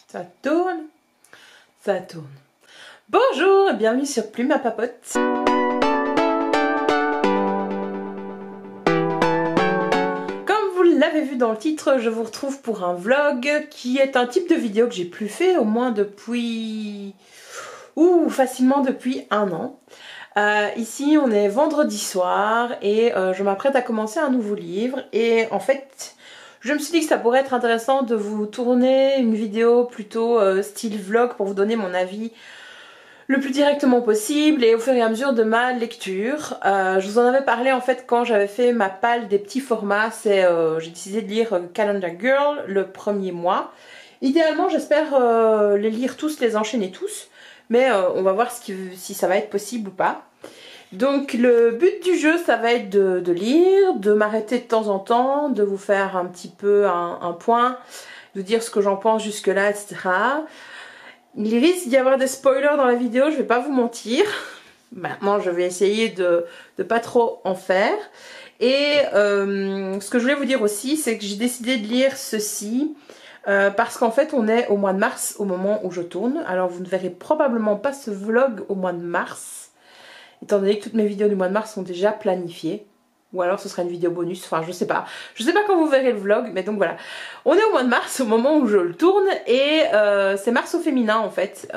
Ça tourne, ça tourne. Bonjour et bienvenue sur Plume à Papote. Comme vous l'avez vu dans le titre, je vous retrouve pour un vlog qui est un type de vidéo que j'ai plus fait au moins depuis... facilement depuis un an. Ici on est vendredi soir et je m'apprête à commencer un nouveau livre et en fait je me suis dit que ça pourrait être intéressant de vous tourner une vidéo plutôt style vlog pour vous donner mon avis le plus directement possible et au fur et à mesure de ma lecture. Je vous en avais parlé en fait quand j'avais fait ma palle des petits formats. J'ai décidé de lire Calendar Girl le premier mois. Idéalement j'espère les lire tous, les enchaîner tous. Mais on va voir si ça va être possible ou pas. Donc le but du jeu, ça va être de lire, de m'arrêter de temps en temps, de vous faire un petit peu un point, de dire ce que j'en pense jusque là, etc. Il risque d'y avoir des spoilers dans la vidéo, je vais pas vous mentir. Maintenant je vais essayer de pas trop en faire. Et ce que je voulais vous dire aussi, c'est que j'ai décidé de lire ceci. Parce qu'en fait on est au mois de mars au moment où je tourne. Alors vous ne verrez probablement pas ce vlog au mois de mars, étant donné que toutes mes vidéos du mois de mars sont déjà planifiées. Ou alors ce sera une vidéo bonus, enfin je sais pas. Je sais pas quand vous verrez le vlog, mais donc voilà. On est au mois de mars au moment où je le tourne et c'est Mars au féminin en fait,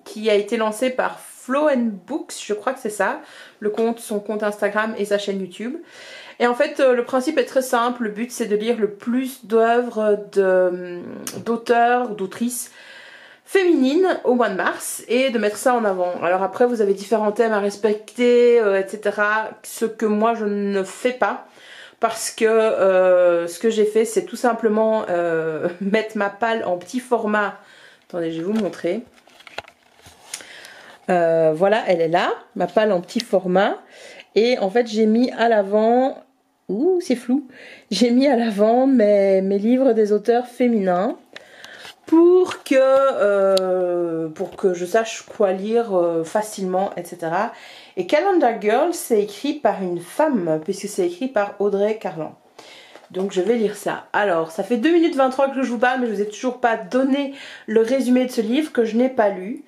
qui a été lancé par Flow and Books, je crois que c'est ça. Son compte Instagram et sa chaîne YouTube. Et en fait le principe est très simple, le but c'est de lire le plus d'œuvres d'auteurs ou d'autrices féminines au mois de mars et de mettre ça en avant. Alors après vous avez différents thèmes à respecter, etc. Ce que moi je ne fais pas parce que ce que j'ai fait c'est tout simplement mettre ma palle en petit format. Attendez, je vais vous montrer. Voilà, elle est là, ma palle en petit format. Et en fait j'ai mis à l'avant... Ouh, c'est flou. J'ai mis à l'avant mes livres des auteurs féminins pour que je sache quoi lire facilement, etc. Et Calendar Girl, c'est écrit par une femme, puisque c'est écrit par Audrey Carlan. Donc je vais lire ça. Alors, ça fait 2 minutes 23 que je vous parle, mais je vous ai toujours pas donné le résumé de ce livre que je n'ai pas lu.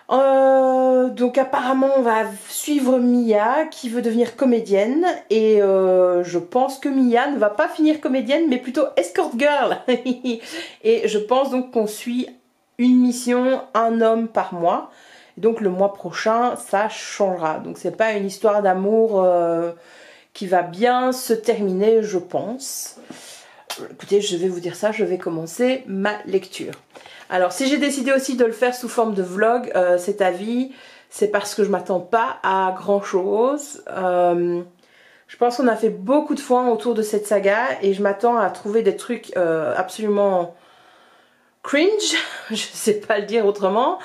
Donc apparemment on va suivre Mia qui veut devenir comédienne et je pense que Mia ne va pas finir comédienne mais plutôt escort girl. Et je pense donc qu'on suit une mission, un homme par mois. Et donc le mois prochain ça changera. Donc c'est pas une histoire d'amour qui va bien se terminer, je pense. Écoutez, je vais vous dire ça, je vais commencer ma lecture. Alors si j'ai décidé aussi de le faire sous forme de vlog, cet avis, c'est parce que je m'attends pas à grand chose. Je pense qu'on a fait beaucoup de foin autour de cette saga et je m'attends à trouver des trucs absolument cringe, je sais pas le dire autrement,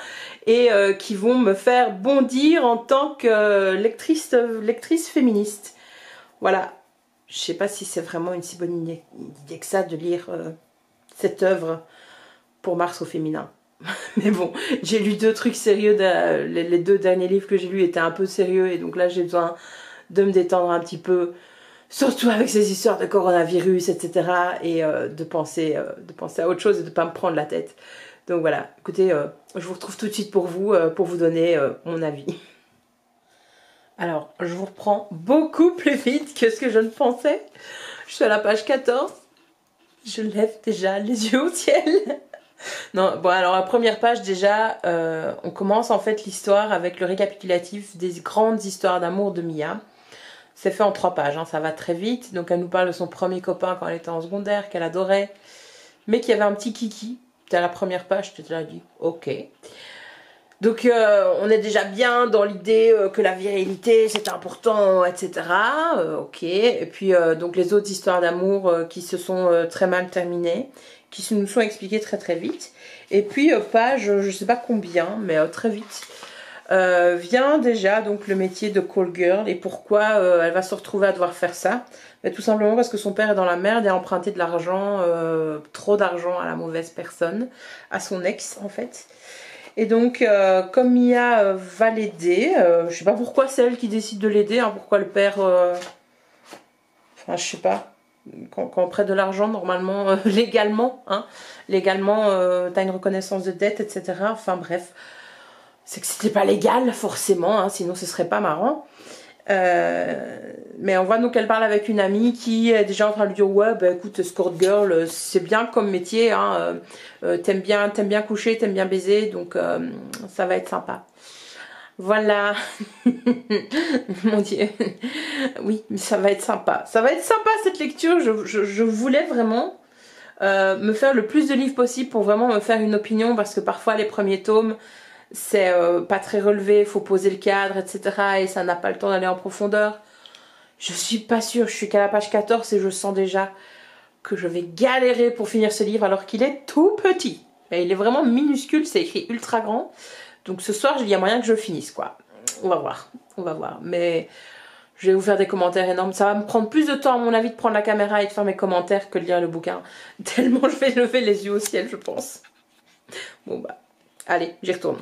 et qui vont me faire bondir en tant que lectrice féministe. Voilà, je sais pas si c'est vraiment une si bonne idée que ça de lire cette œuvre pour Mars au féminin. Mais bon, j'ai lu 2 trucs sérieux, les 2 derniers livres que j'ai lus étaient un peu sérieux et donc là j'ai besoin de me détendre un petit peu, surtout avec ces histoires de coronavirus, etc. et de penser à autre chose et de ne pas me prendre la tête. Donc voilà, écoutez, je vous retrouve tout de suite pour vous donner mon avis. Alors, je vous reprends beaucoup plus vite que ce que je ne pensais. Je suis à la page 14. Je lève déjà les yeux au ciel. Non, bon alors la première page déjà, on commence en fait l'histoire avec le récapitulatif des grandes histoires d'amour de Mia. C'est fait en 3 pages, hein, ça va très vite. Donc elle nous parle de son premier copain quand elle était en secondaire, qu'elle adorait, mais qui avait un petit kiki. C'était à la première page, tu te l'as dit, ok. Donc on est déjà bien dans l'idée que la virilité c'est important, etc. Ok, et puis donc les autres histoires d'amour qui se sont très mal terminées, qui nous sont expliquées très très vite. Et puis page, je sais pas combien, mais très vite, vient déjà donc le métier de call girl et pourquoi elle va se retrouver à devoir faire ça. Mais tout simplement parce que son père est dans la merde et a emprunté de l'argent, trop d'argent à la mauvaise personne, à son ex en fait. Et donc comme Mia va l'aider, je sais pas pourquoi c'est elle qui décide de l'aider, hein, pourquoi le père... Enfin je sais pas. quand on prête de l'argent, normalement, légalement, hein, légalement, t'as une reconnaissance de dette, etc. Enfin bref, c'est que c'était pas légal, forcément, hein, sinon ce serait pas marrant. Mais on voit donc qu'elle parle avec une amie qui est déjà en train de lui dire ouais bah écoute escort girl c'est bien comme métier hein, t'aimes bien coucher, t'aimes bien baiser donc ça va être sympa. Voilà. Mon Dieu. Oui, ça va être sympa. Ça va être sympa cette lecture. Je voulais vraiment me faire le plus de livres possible pour vraiment me faire une opinion parce que parfois les premiers tomes c'est pas très relevé, faut poser le cadre, etc. Et ça n'a pas le temps d'aller en profondeur. Je suis pas sûre, je suis qu'à la page 14 et je sens déjà que je vais galérer pour finir ce livre alors qu'il est tout petit. Et il est vraiment minuscule, c'est écrit ultra grand. Donc ce soir, il y a moyen que je finisse quoi. On va voir, on va voir. Mais je vais vous faire des commentaires énormes. Ça va me prendre plus de temps à mon avis de prendre la caméra et de faire mes commentaires que de lire le bouquin. Tellement je vais lever les yeux au ciel je pense. Bon bah, allez, j'y retourne.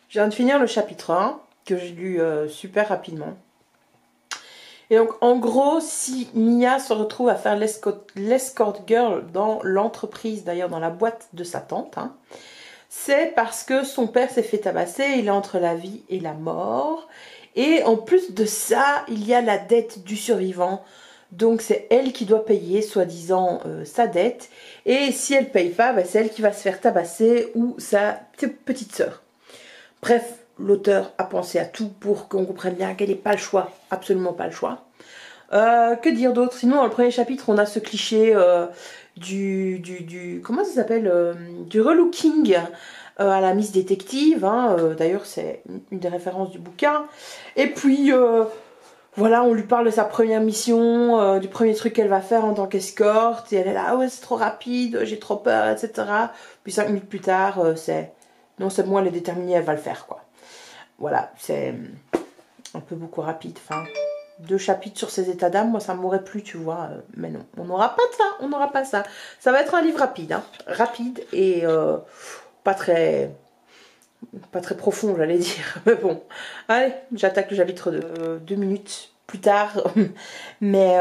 Je viens de finir le chapitre 1, que j'ai lu super rapidement. Et donc, en gros, si Mia se retrouve à faire l'escort girl dans l'entreprise, d'ailleurs dans la boîte de sa tante, hein, c'est parce que son père s'est fait tabasser, il est entre la vie et la mort. Et en plus de ça, il y a la dette du survivant. Donc, c'est elle qui doit payer, soi-disant, sa dette. Et si elle ne paye pas, bah, c'est elle qui va se faire tabasser ou sa petite sœur. Bref, l'auteur a pensé à tout pour qu'on comprenne bien qu'elle n'ait pas le choix, absolument pas le choix. Que dire d'autre? Sinon, dans le premier chapitre, on a ce cliché comment ça s'appelle, du relooking à la Miss Détective. Hein, d'ailleurs, c'est une des références du bouquin. Et puis, voilà, on lui parle de sa première mission, du premier truc qu'elle va faire en tant qu'escorte. Et elle est là, ah ouais, c'est trop rapide, j'ai trop peur, etc. Puis 5 minutes plus tard, c'est... Non, c'est bon, elle est déterminée, elle va le faire, quoi. Voilà, c'est un peu beaucoup rapide. Enfin, 2 chapitres sur ces états d'âme, moi, ça m'aurait plu, tu vois. Mais non, on n'aura pas de ça, on n'aura pas ça. Ça va être un livre rapide, hein. Rapide et pas très profond, j'allais dire. Mais bon, allez, j'attaque le chapitre 2. 2 minutes plus tard. Mais...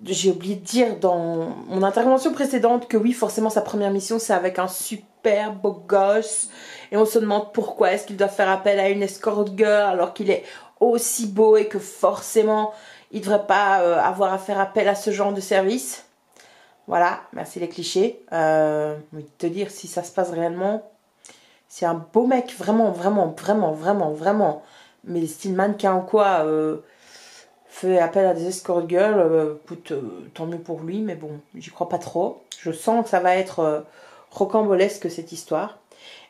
j'ai oublié de dire dans mon intervention précédente que oui, forcément, sa première mission, c'est avec un super beau gosse. Et on se demande pourquoi est-ce qu'il doit faire appel à une escort girl alors qu'il est aussi beau et que forcément, il ne devrait pas avoir à faire appel à ce genre de service. Voilà, merci les clichés. Mais te dire si ça se passe réellement, c'est un beau mec, vraiment, vraiment, vraiment, vraiment, vraiment. Mais style mannequin ou quoi... fait appel à des escort girls, écoute, tant mieux pour lui, mais bon, j'y crois pas trop. Je sens que ça va être rocambolesque cette histoire.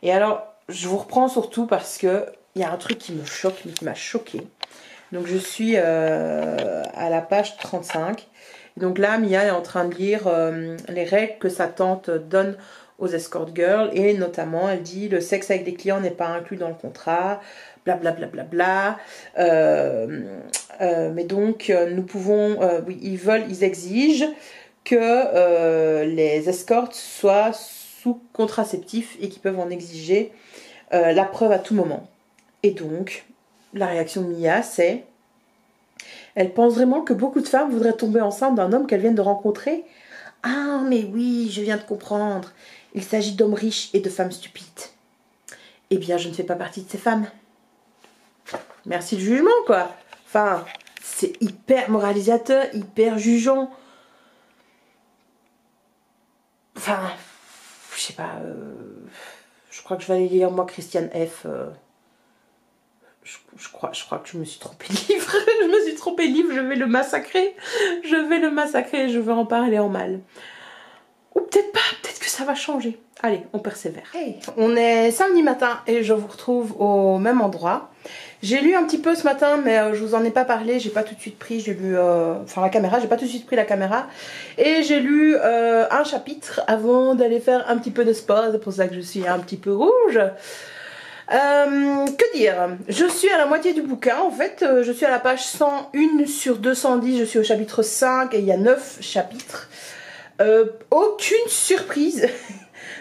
Et alors, je vous reprends surtout parce que il y a un truc qui me choque, mais qui m'a choquée. Donc je suis à la page 35. Et donc là, Mia est en train de lire les règles que sa tante donne aux escort girls. Et notamment, elle dit le sexe avec les clients n'est pas inclus dans le contrat. Blablabla. Bla, bla, bla. Mais donc, nous pouvons... oui, ils exigent que les escortes soient sous contraceptif et qu'ils peuvent en exiger la preuve à tout moment. Et donc, la réaction de Mia, c'est... Elle pense vraiment que beaucoup de femmes voudraient tomber enceinte d'un homme qu'elles viennent de rencontrer. Ah, mais oui, je viens de comprendre. Il s'agit d'hommes riches et de femmes stupides. Eh bien, je ne fais pas partie de ces femmes. Merci le jugement, quoi. Enfin, c'est hyper moralisateur, hyper jugeant. Enfin, je sais pas. Je crois que je vais aller lire, moi, Christiane F. Je crois que je me suis trompée de livre. Je me suis trompée de livre, je vais le massacrer. Je vais le massacrer et je vais en parler en mal. Ou peut-être pas, peut-être que ça va changer. Allez, on persévère. Hey, on est samedi matin et je vous retrouve au même endroit. J'ai lu un petit peu ce matin, mais je vous en ai pas parlé. J'ai pas tout de suite pris, j'ai lu... enfin, la caméra, j'ai pas tout de suite pris la caméra. Et j'ai lu un chapitre avant d'aller faire un petit peu de sport. C'est pour ça que je suis un petit peu rouge. Que dire? Je suis à la moitié du bouquin en fait, je suis à la page 101 sur 210, je suis au chapitre 5 et il y a 9 chapitres. Aucune surprise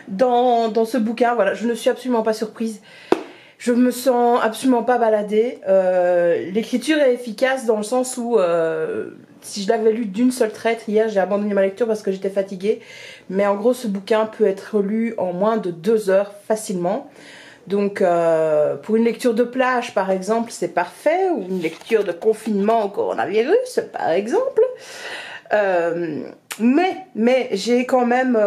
dans ce bouquin, voilà, je ne suis absolument pas surprise. Je me sens absolument pas baladée. L'écriture est efficace dans le sens où si je l'avais lu d'une seule traite. Hier j'ai abandonné ma lecture parce que j'étais fatiguée. Mais en gros ce bouquin peut être lu en moins de 2 heures facilement. Donc pour une lecture de plage par exemple c'est parfait. Ou une lecture de confinement au coronavirus par exemple. Mais j'ai quand même,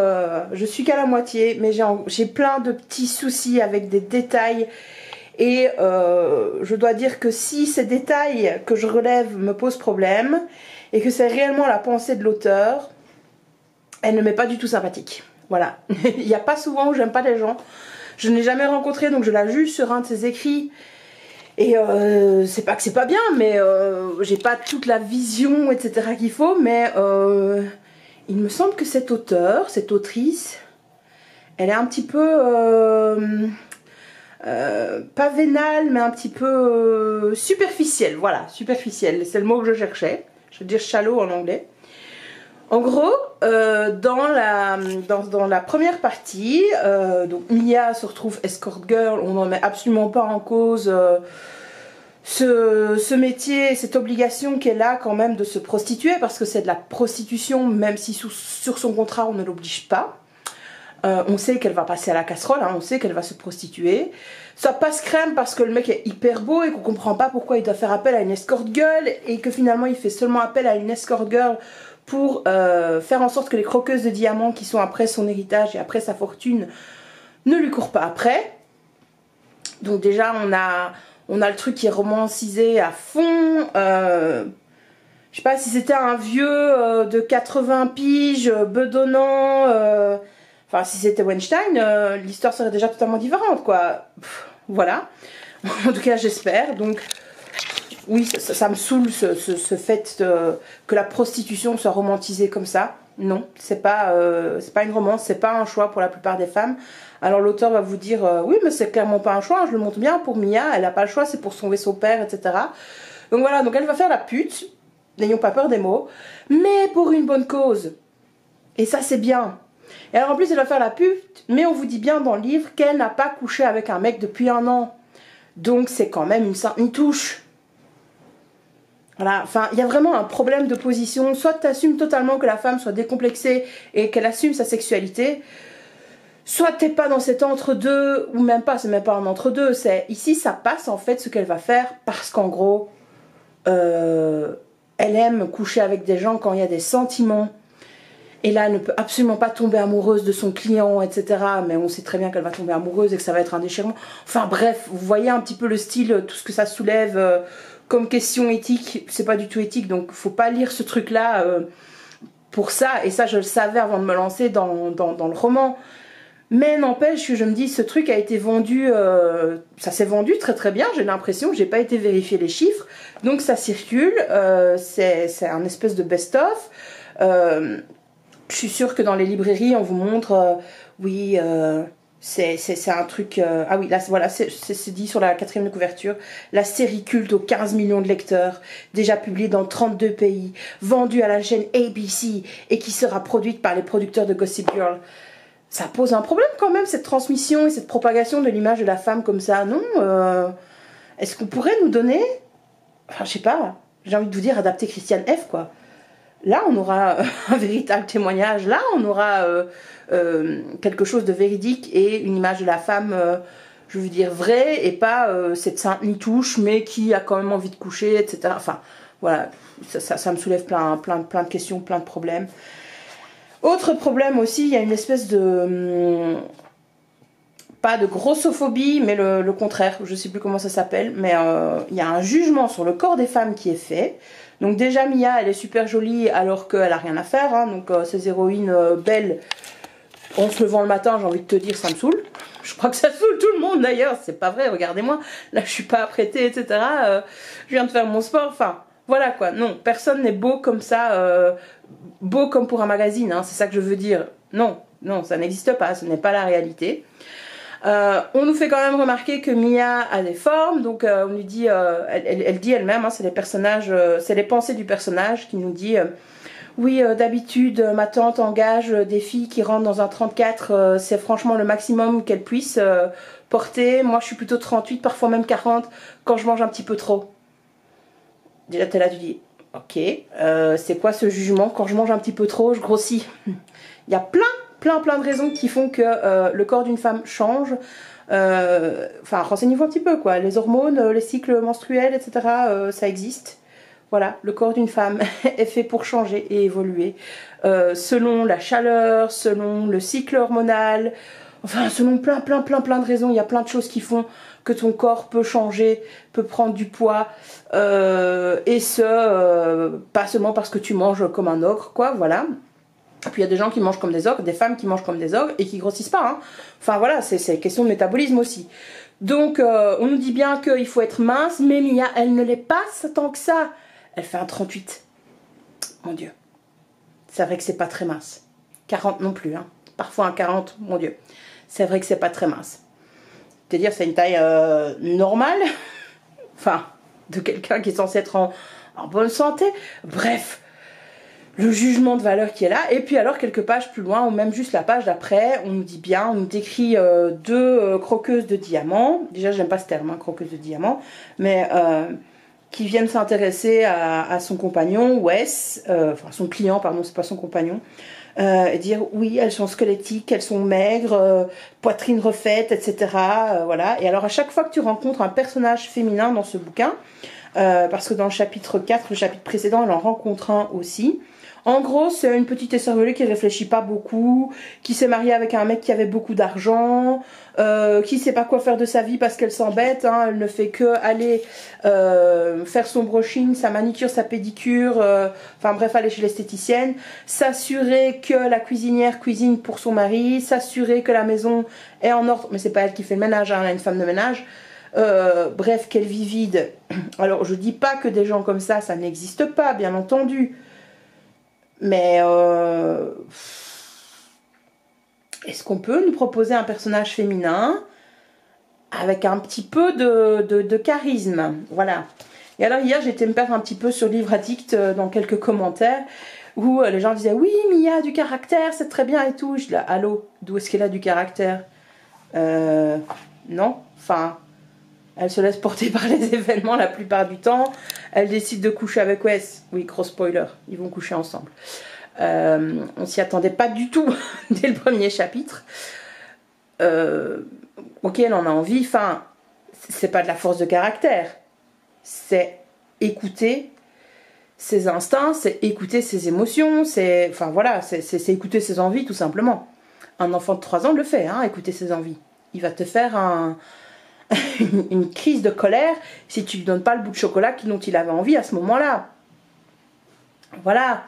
je suis qu'à la moitié, mais j'ai plein de petits soucis avec des détails. Et je dois dire que si ces détails que je relève me posent problème et que c'est réellement la pensée de l'auteur, elle ne m'est pas du tout sympathique. Voilà. Il n'y a pas souvent où j'aime pas les gens. Je ne l'ai jamais rencontré, donc je la juge sur un de ses écrits. Et c'est pas que c'est pas bien, mais j'ai pas toute la vision, etc. qu'il faut. Mais il me semble que cet auteur, cette autrice, elle est un petit peu... pas vénale, mais un petit peu superficielle. Voilà, superficielle, c'est le mot que je cherchais. Je veux dire shallow en anglais. En gros, dans la première partie, donc Mia se retrouve escort girl. On n'en met absolument pas en cause ce métier, cette obligation qu'elle a quand même de se prostituer, parce que c'est de la prostitution, même si sur son contrat on ne l'oblige pas. On sait qu'elle va passer à la casserole, hein, on sait qu'elle va se prostituer. Ça passe crème parce que le mec est hyper beau et qu'on comprend pas pourquoi il doit faire appel à une escort girl, et que finalement il fait seulement appel à une escort girl pour faire en sorte que les croqueuses de diamants qui sont après son héritage et après sa fortune ne lui courent pas après. Donc déjà on a le truc qui est romancisé à fond. Je sais pas si c'était un vieux de 80 piges, bedonnant... Enfin, si c'était Weinstein, l'histoire serait déjà totalement différente, quoi. Pff, voilà. En tout cas, j'espère. Donc, oui, ça me saoule ce fait que la prostitution soit romantisée comme ça. Non, c'est pas une romance, c'est pas un choix pour la plupart des femmes. Alors l'auteur va vous dire, oui, mais c'est clairement pas un choix, hein, je le montre bien pour Mia, elle a pas le choix, c'est pour sauver son père, etc. Donc voilà, donc elle va faire la pute, n'ayons pas peur des mots, mais pour une bonne cause. Et ça, c'est bien. Et alors en plus elle va faire la pute, mais on vous dit bien dans le livre qu'elle n'a pas couché avec un mec depuis 1 an. Donc c'est quand même une sainte touche. Voilà, enfin il y a vraiment un problème de position. Soit tu assumes totalement que la femme soit décomplexée et qu'elle assume sa sexualité. Soit t'es pas dans cet entre-deux, ou même pas, c'est même pas un entre-deux. C'est ici ça passe en fait ce qu'elle va faire parce qu'en gros elle aime coucher avec des gens quand il y a des sentiments. Et là, elle ne peut absolument pas tomber amoureuse de son client, etc. Mais on sait très bien qu'elle va tomber amoureuse et que ça va être un déchirement. Enfin bref, vous voyez un petit peu le style, tout ce que ça soulève comme question éthique. C'est pas du tout éthique, donc faut pas lire ce truc-là pour ça. Et ça, je le savais avant de me lancer dans le roman. Mais n'empêche que je me dis, ce truc a été vendu, ça s'est vendu très très bien. J'ai l'impression que j'ai pas été vérifier les chiffres. Donc ça circule, c'est un espèce de best-of. Je suis sûre que dans les librairies, on vous montre, oui, c'est un truc... ah oui, là, voilà, c'est dit sur la 4e de couverture. La série culte aux 15 millions de lecteurs, déjà publiée dans 32 pays, vendue à la chaîne ABC et qui sera produite par les producteurs de Gossip Girl. Ça pose un problème quand même, cette transmission et cette propagation de l'image de la femme comme ça, non Est-ce qu'on pourrait nous donner... Enfin, je sais pas, j'ai envie de vous dire, adapter Christiane F, quoi. Là, on aura un véritable témoignage. Là, on aura quelque chose de véridique et une image de la femme, je veux dire, vraie et pas cette sainte nitouche, mais qui a quand même envie de coucher, etc. Enfin, voilà, ça me soulève plein de questions, plein de problèmes. Autre problème aussi, il y a une espèce de... pas de grossophobie, mais le contraire, je ne sais plus comment ça s'appelle, mais il y a un jugement sur le corps des femmes qui est fait. Donc déjà Mia, elle est super jolie alors qu'elle a rien à faire, hein. Donc ces héroïnes belles, en se levant le matin, j'ai envie de te dire, ça me saoule. Je crois que ça saoule tout le monde d'ailleurs, c'est pas vrai, regardez-moi, là je suis pas apprêtée, etc. Je viens de faire mon sport, enfin voilà quoi, non, personne n'est beau comme ça, beau comme pour un magazine, hein, c'est ça que je veux dire. Non, non, ça n'existe pas, ce n'est pas la réalité. On nous fait quand même remarquer que Mia a des formes, donc on lui dit, elle dit elle-même, hein, c'est les personnages, c'est les pensées du personnage qui nous dit oui, d'habitude ma tante engage des filles qui rentrent dans un 34, c'est franchement le maximum qu'elles puissent porter. Moi je suis plutôt 38, parfois même 40 quand je mange un petit peu trop. Déjà t'es là, tu dis Ok, c'est quoi ce jugement? Quand je mange un petit peu trop, je grossis. Il y a plein de raisons qui font que le corps d'une femme change. Enfin, renseignez-vous un petit peu, quoi. Les hormones, les cycles menstruels, etc., ça existe. Voilà, le corps d'une femme est fait pour changer et évoluer. Selon la chaleur, selon le cycle hormonal, enfin, selon plein de raisons. Il y a plein de choses qui font que ton corps peut changer, peut prendre du poids. Et pas seulement parce que tu manges comme un ogre, quoi, voilà. Puis il y a des gens qui mangent comme des ogres, des femmes qui mangent comme des ogres et qui grossissent pas. Hein. Enfin voilà, c'est question de métabolisme aussi. Donc on nous dit bien qu'il faut être mince, mais Mia, elle ne l'est pas tant que ça. Elle fait un 38. Mon Dieu. C'est vrai que c'est pas très mince. 40 non plus. Hein. Parfois un 40, mon Dieu. C'est vrai que c'est pas très mince. C'est-à-dire c'est une taille normale. Enfin, de quelqu'un qui est censé être en bonne santé. Bref. Le jugement de valeur qui est là, et puis alors quelques pages plus loin, ou même juste la page d'après, on nous dit bien, on nous décrit deux croqueuses de diamants, déjà j'aime pas ce terme, hein, croqueuse de diamants, mais qui viennent s'intéresser à son compagnon, Wes, enfin son client, pardon, c'est pas son compagnon, et dire oui, elles sont squelettiques, elles sont maigres, poitrine refaite, etc. Voilà, et alors à chaque fois que tu rencontres un personnage féminin dans ce bouquin, parce que dans le chapitre 4, le chapitre précédent, elle en rencontre un aussi. En gros, c'est une petite écervelée qui réfléchit pas beaucoup, qui s'est mariée avec un mec qui avait beaucoup d'argent, qui sait pas quoi faire de sa vie parce qu'elle s'embête, hein, elle ne fait que aller faire son brushing, sa manicure, sa pédicure, enfin bref, aller chez l'esthéticienne, s'assurer que la cuisinière cuisine pour son mari, s'assurer que la maison est en ordre, mais c'est pas elle qui fait le ménage, hein, elle a une femme de ménage. Bref, qu'elle vit vide. Alors, je dis pas que des gens comme ça n'existe pas, bien entendu. Mais est-ce qu'on peut nous proposer un personnage féminin avec un petit peu de charisme? Voilà. Et alors, hier, j'étais me perdre un petit peu sur Livre Addict dans quelques commentaires où les gens disaient « Oui, Mia a du caractère, c'est très bien et tout. » Je dis « Allô, d'où est-ce qu'elle a du caractère ?» Non, enfin... Elle se laisse porter par les événements la plupart du temps. Elle décide de coucher avec Wes. Oui, gros spoiler, ils vont coucher ensemble. On s'y attendait pas du tout dès le premier chapitre. Ok, elle en a envie. Enfin, c'est pas de la force de caractère. C'est écouter ses instincts, c'est écouter ses émotions, c'est enfin voilà, c'est écouter ses envies tout simplement. Un enfant de 3 ans le fait, hein, écouter ses envies. Il va te faire une crise de colère si tu lui donnes pas le bout de chocolat dont il avait envie à ce moment-là. Voilà.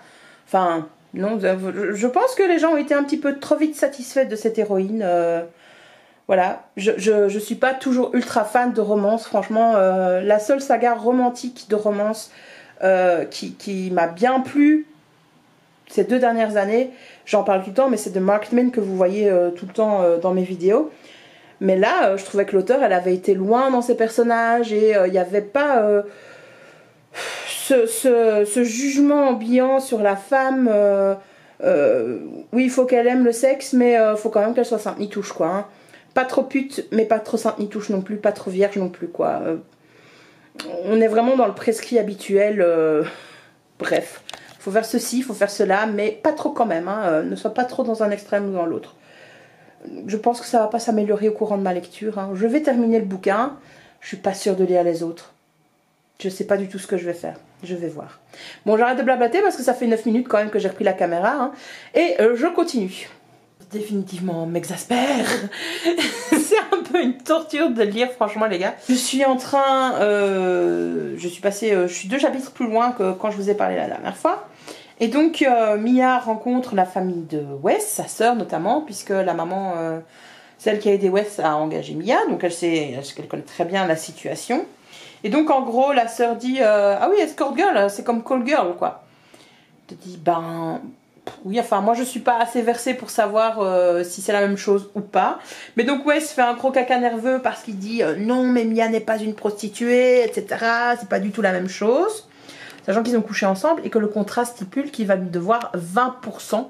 Enfin, non, je pense que les gens ont été un petit peu trop vite satisfaits de cette héroïne. Voilà. Je suis pas toujours ultra fan de romance. Franchement, la seule saga romantique de romance qui m'a bien plu ces 2 dernières années, j'en parle tout le temps, mais c'est de Mark Twain que vous voyez tout le temps dans mes vidéos. Mais là, je trouvais que l'auteur, elle avait été loin dans ses personnages et il n'y avait pas ce jugement ambiant sur la femme. Oui, il faut qu'elle aime le sexe, mais il faut quand même qu'elle soit sainte ni touche, quoi. Hein. Pas trop pute, mais pas trop sainte ni touche non plus, pas trop vierge non plus, quoi. On est vraiment dans le prescrit habituel. Bref, il faut faire ceci, il faut faire cela, mais pas trop quand même. Hein. Ne sois pas trop dans un extrême ou dans l'autre. Je pense que ça va pas s'améliorer au courant de ma lecture. Hein. Je vais terminer le bouquin. Je suis pas sûre de lire les autres. Je sais pas du tout ce que je vais faire. Je vais voir. Bon, j'arrête de blablater parce que ça fait 9 minutes quand même que j'ai repris la caméra. Hein. Et je continue. Définitivement m'exaspère. C'est un peu une torture de lire, franchement, les gars. Je suis en train... je suis 2 chapitres plus loin que quand je vous ai parlé la dernière fois. Et donc Mia rencontre la famille de Wes, sa sœur notamment, puisque la maman, celle qui a aidé Wes à engager Mia, donc elle connaît très bien la situation. Et donc en gros la sœur dit ah oui, escort girl, c'est comme call girl quoi. Elle te dit ben oui, enfin moi je suis pas assez versée pour savoir si c'est la même chose ou pas. Mais donc Wes fait un gros caca nerveux parce qu'il dit non mais Mia n'est pas une prostituée, etc. C'est pas du tout la même chose. Sachant qu'ils ont couché ensemble et que le contrat stipule qu'il va lui devoir 20%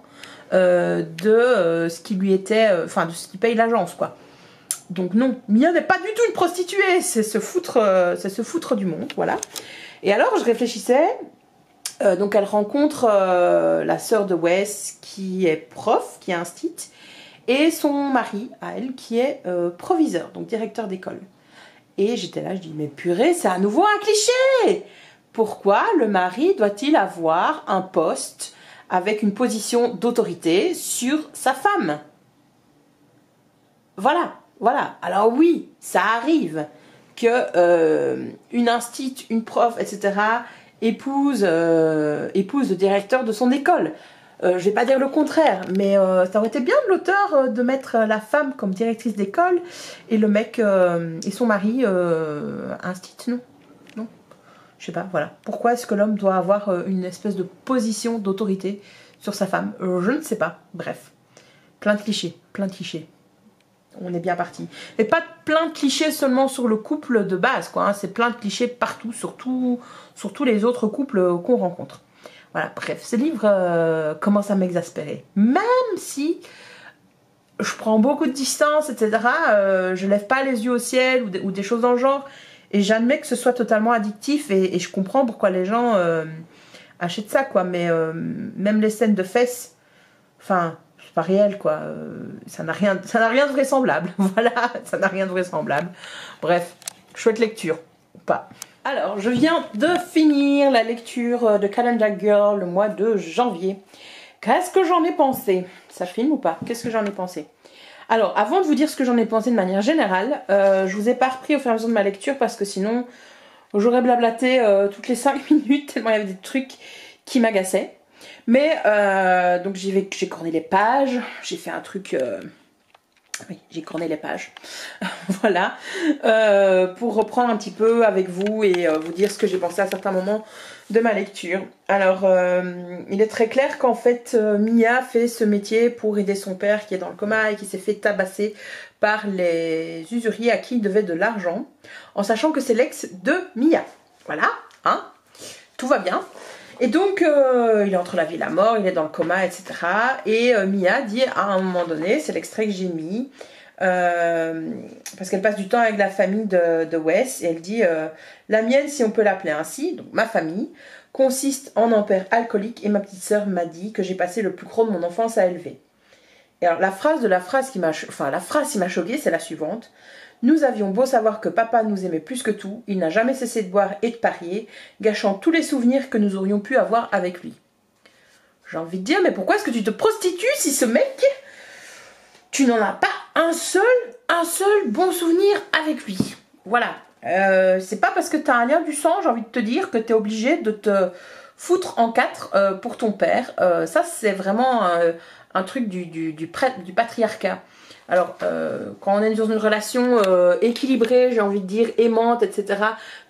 de ce qui lui était, enfin de ce qui paye l'agence quoi. Donc non, Mia n'est pas du tout une prostituée, c'est se foutre du monde, voilà. Et alors je réfléchissais Donc elle rencontre la sœur de Wes qui est prof, qui est instit, et son mari à elle qui est proviseur, donc directeur d'école. Et j'étais là, je dis mais purée, c'est à nouveau un cliché. Pourquoi le mari doit-il avoir un poste avec une position d'autorité sur sa femme? Voilà, voilà. Alors oui, ça arrive que une instit, une prof, etc. épouse le directeur de son école. Je vais pas dire le contraire, mais ça aurait été bien de l'auteur de mettre la femme comme directrice d'école et le mec et son mari instit, non? Non, je sais pas, voilà. Pourquoi est-ce que l'homme doit avoir une espèce de position d'autorité sur sa femme? Je ne sais pas, bref. Plein de clichés, plein de clichés. On est bien parti. Et pas plein de clichés seulement sur le couple de base, quoi. Hein. C'est plein de clichés partout, sur tous les autres couples qu'on rencontre. Voilà, bref, ce livre commence à m'exaspérer. Même si je prends beaucoup de distance, etc., je lève pas les yeux au ciel ou des choses dans le genre. Et j'admets que ce soit totalement addictif et je comprends pourquoi les gens achètent ça, quoi. Mais même les scènes de fesses, enfin, c'est pas réel, quoi. Ça n'a rien de vraisemblable. Voilà, ça n'a rien de vraisemblable. Bref, chouette lecture, ou pas. Alors, je viens de finir la lecture de Calendar Girl le mois de janvier. Qu'est-ce que j'en ai pensé? Ça filme ou pas? Qu'est-ce que j'en ai pensé? Alors, avant de vous dire ce que j'en ai pensé de manière générale, je vous ai pas repris au fur et à mesure de ma lecture parce que sinon, j'aurais blablaté toutes les 5 minutes tellement il y avait des trucs qui m'agaçaient. Mais, donc j'ai corné les pages, j'ai fait un truc... Oui, j'ai corné les pages. Voilà. Pour reprendre un petit peu avec vous et vous dire ce que j'ai pensé à certains moments de ma lecture. Alors, il est très clair qu'en fait, Mia fait ce métier pour aider son père qui est dans le coma et qui s'est fait tabasser par les usuriers à qui il devait de l'argent, en sachant que c'est l'ex de Mia. Voilà, hein, tout va bien. Et donc, il est entre la vie et la mort, il est dans le coma, etc. Et Mia dit à un moment donné, c'est l'extrait que j'ai mis, parce qu'elle passe du temps avec la famille de Wes, et elle dit la mienne, si on peut l'appeler ainsi, donc ma famille, consiste en un père alcoolique, et ma petite sœur m'a dit que j'ai passé le plus gros de mon enfance à élever. Et alors, la phrase qui m'a choquée, c'est la suivante. Nous avions beau savoir que papa nous aimait plus que tout, il n'a jamais cessé de boire et de parier, gâchant tous les souvenirs que nous aurions pu avoir avec lui. J'ai envie de dire, mais pourquoi est-ce que tu te prostitues si ce mec, tu n'en as pas un seul bon souvenir avec lui? Voilà. C'est pas parce que tu as un lien du sang, j'ai envie de te dire, que tu es obligé de te foutre en quatre pour ton père. Ça, c'est vraiment un truc du patriarcat. Alors, quand on est dans une relation équilibrée, j'ai envie de dire, aimante, etc.,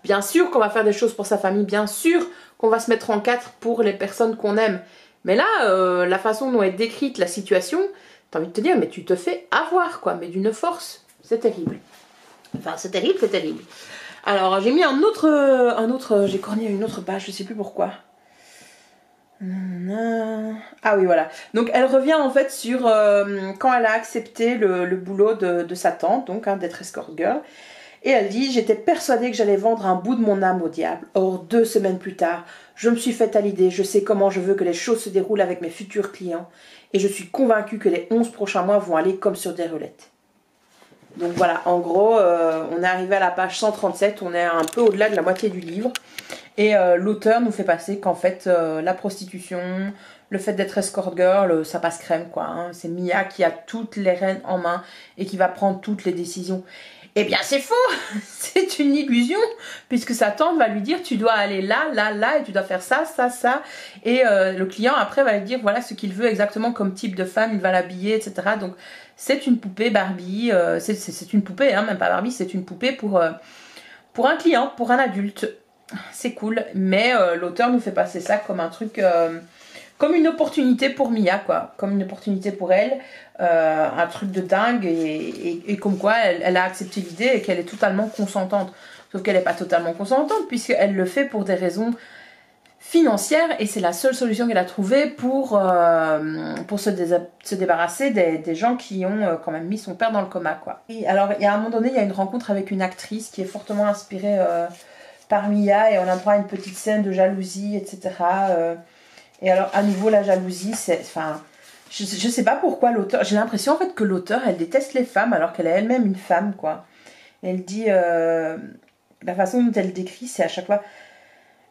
bien sûr qu'on va faire des choses pour sa famille, bien sûr qu'on va se mettre en quatre pour les personnes qu'on aime. Mais là, la façon dont est décrite la situation, t'as envie de te dire, mais tu te fais avoir, quoi, mais d'une force, c'est terrible. Enfin, c'est terrible, c'est terrible. Alors, j'ai mis j'ai corné une autre page, je sais plus pourquoi. Ah oui, voilà. Donc elle revient en fait sur quand elle a accepté le boulot de sa tante, donc hein, d'être escort girl. Et elle dit, j'étais persuadée que j'allais vendre un bout de mon âme au diable. Or, 2 semaines plus tard, je me suis faite à l'idée, je sais comment je veux que les choses se déroulent avec mes futurs clients. Et je suis convaincue que les 11 prochains mois vont aller comme sur des roulettes. Donc voilà, en gros, on est arrivé à la page 137, on est un peu au-delà de la moitié du livre. Et l'auteur nous fait passer qu'en fait, la prostitution, le fait d'être escort girl, ça passe crème, quoi. Hein. C'est Mia qui a toutes les rênes en main et qui va prendre toutes les décisions. Eh bien, c'est faux. C'est une illusion, puisque sa tante va lui dire, tu dois aller là, là, là, et tu dois faire ça, ça, ça. Et le client, après, va lui dire, voilà ce qu'il veut exactement comme type de femme, il va l'habiller, etc. Donc, c'est une poupée Barbie, c'est une poupée, hein, même pas Barbie, c'est une poupée pour un client, pour un adulte. C'est cool, mais l'auteur nous fait passer ça comme un truc, comme une opportunité pour Mia, quoi, comme une opportunité pour elle, un truc de dingue, et comme quoi elle a accepté l'idée et qu'elle est totalement consentante. Sauf qu'elle n'est pas totalement consentante, puisqu'elle le fait pour des raisons financières, et c'est la seule solution qu'elle a trouvée pour se débarrasser des gens qui ont quand même mis son père dans le coma, quoi. Et alors, il y a un moment donné, il y a une rencontre avec une actrice qui est fortement inspirée par Mia et on a droit à une petite scène de jalousie, etc. Et alors, à nouveau, la jalousie, c'est... Enfin, je sais pas pourquoi l'auteur... J'ai l'impression, en fait, que l'auteur, elle déteste les femmes alors qu'elle est elle-même une femme, quoi. Et elle dit... la façon dont elle décrit, c'est à chaque fois...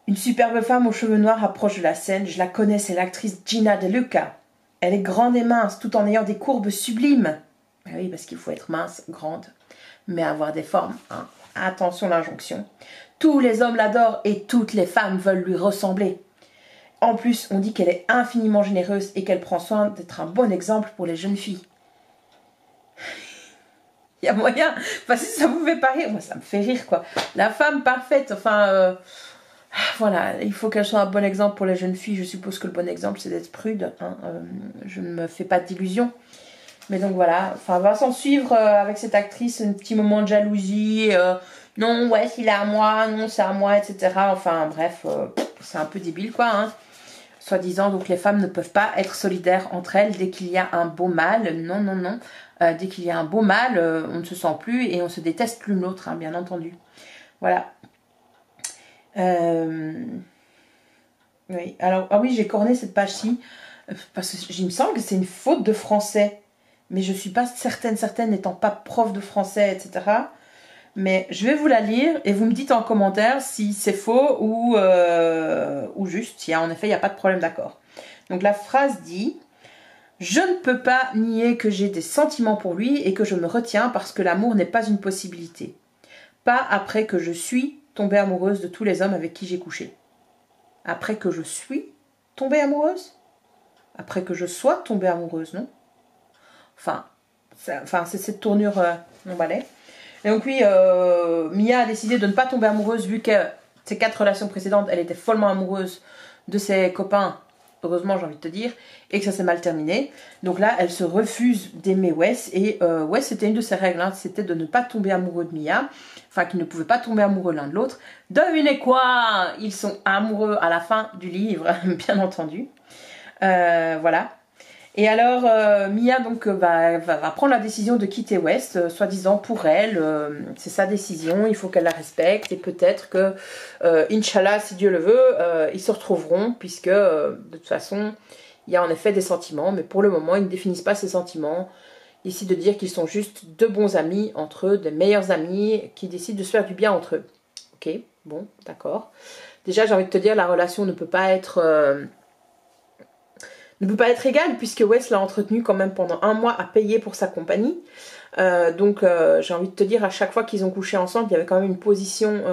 Une superbe femme aux cheveux noirs approche de la scène. Je la connais, c'est l'actrice Gina De Luca. Elle est grande et mince, tout en ayant des courbes sublimes. Ah oui, parce qu'il faut être mince, grande, mais avoir des formes. Hein. Attention l'injonction. Tous les hommes l'adorent et toutes les femmes veulent lui ressembler. En plus, on dit qu'elle est infiniment généreuse et qu'elle prend soin d'être un bon exemple pour les jeunes filles. Il y a moyen. Enfin, si ça vous fait pas rire, moi ça me fait rire, quoi. La femme parfaite, enfin... voilà, il faut qu'elle soit un bon exemple pour les jeunes filles. Je suppose que le bon exemple, c'est d'être prude. Hein. Je ne me fais pas d'illusions. Mais donc voilà, enfin, va s'en suivre avec cette actrice un petit moment de jalousie. Non, ouais, il est à moi, non, c'est à moi, etc. Enfin, bref, c'est un peu débile, quoi. Hein. Soi-disant, donc les femmes ne peuvent pas être solidaires entre elles dès qu'il y a un beau mâle. Non, non, non. Dès qu'il y a un beau mâle, on ne se sent plus et on se déteste l'une l'autre, hein, bien entendu. Voilà. Oui, alors, ah oui, j'ai corné cette page-ci parce que il me semble que c'est une faute de français. Mais je ne suis pas certaine, n'étant pas prof de français, etc. Mais je vais vous la lire et vous me dites en commentaire si c'est faux ou juste. Si en effet, il n'y a pas de problème d'accord. Donc la phrase dit « Je ne peux pas nier que j'ai des sentiments pour lui et que je me retiens parce que l'amour n'est pas une possibilité. Pas après que je suis tombée amoureuse de tous les hommes avec qui j'ai couché. » Après que je suis tombée amoureuse? Après que je sois tombée amoureuse, non? Enfin, c'est cette tournure mon balai. Et donc oui, Mia a décidé de ne pas tomber amoureuse vu que ses 4 relations précédentes, elle était follement amoureuse de ses copains, heureusement j'ai envie de te dire, et que ça s'est mal terminé. Donc là, elle se refuse d'aimer Wes, et Wes c'était une de ses règles, hein, c'était de ne pas tomber amoureux de Mia, enfin qu'ils ne pouvaient pas tomber amoureux l'un de l'autre. Devinez quoi? Ils sont amoureux à la fin du livre, bien entendu. Voilà. Et alors, Mia donc, va prendre la décision de quitter Wes, soi-disant pour elle. C'est sa décision, il faut qu'elle la respecte. Et peut-être que, Inch'Allah, si Dieu le veut, ils se retrouveront, puisque de toute façon, il y a en effet des sentiments. Mais pour le moment, ils ne définissent pas ces sentiments. Ils décident de dire qu'ils sont juste deux bons amis entre eux, des meilleurs amis, qui décident de se faire du bien entre eux. Ok, bon, d'accord. Déjà, j'ai envie de te dire, la relation ne peut pas être égale, puisque Wes l'a entretenu quand même pendant 1 mois à payer pour sa compagnie. Donc j'ai envie de te dire, à chaque fois qu'ils ont couché ensemble, il y avait quand même une position,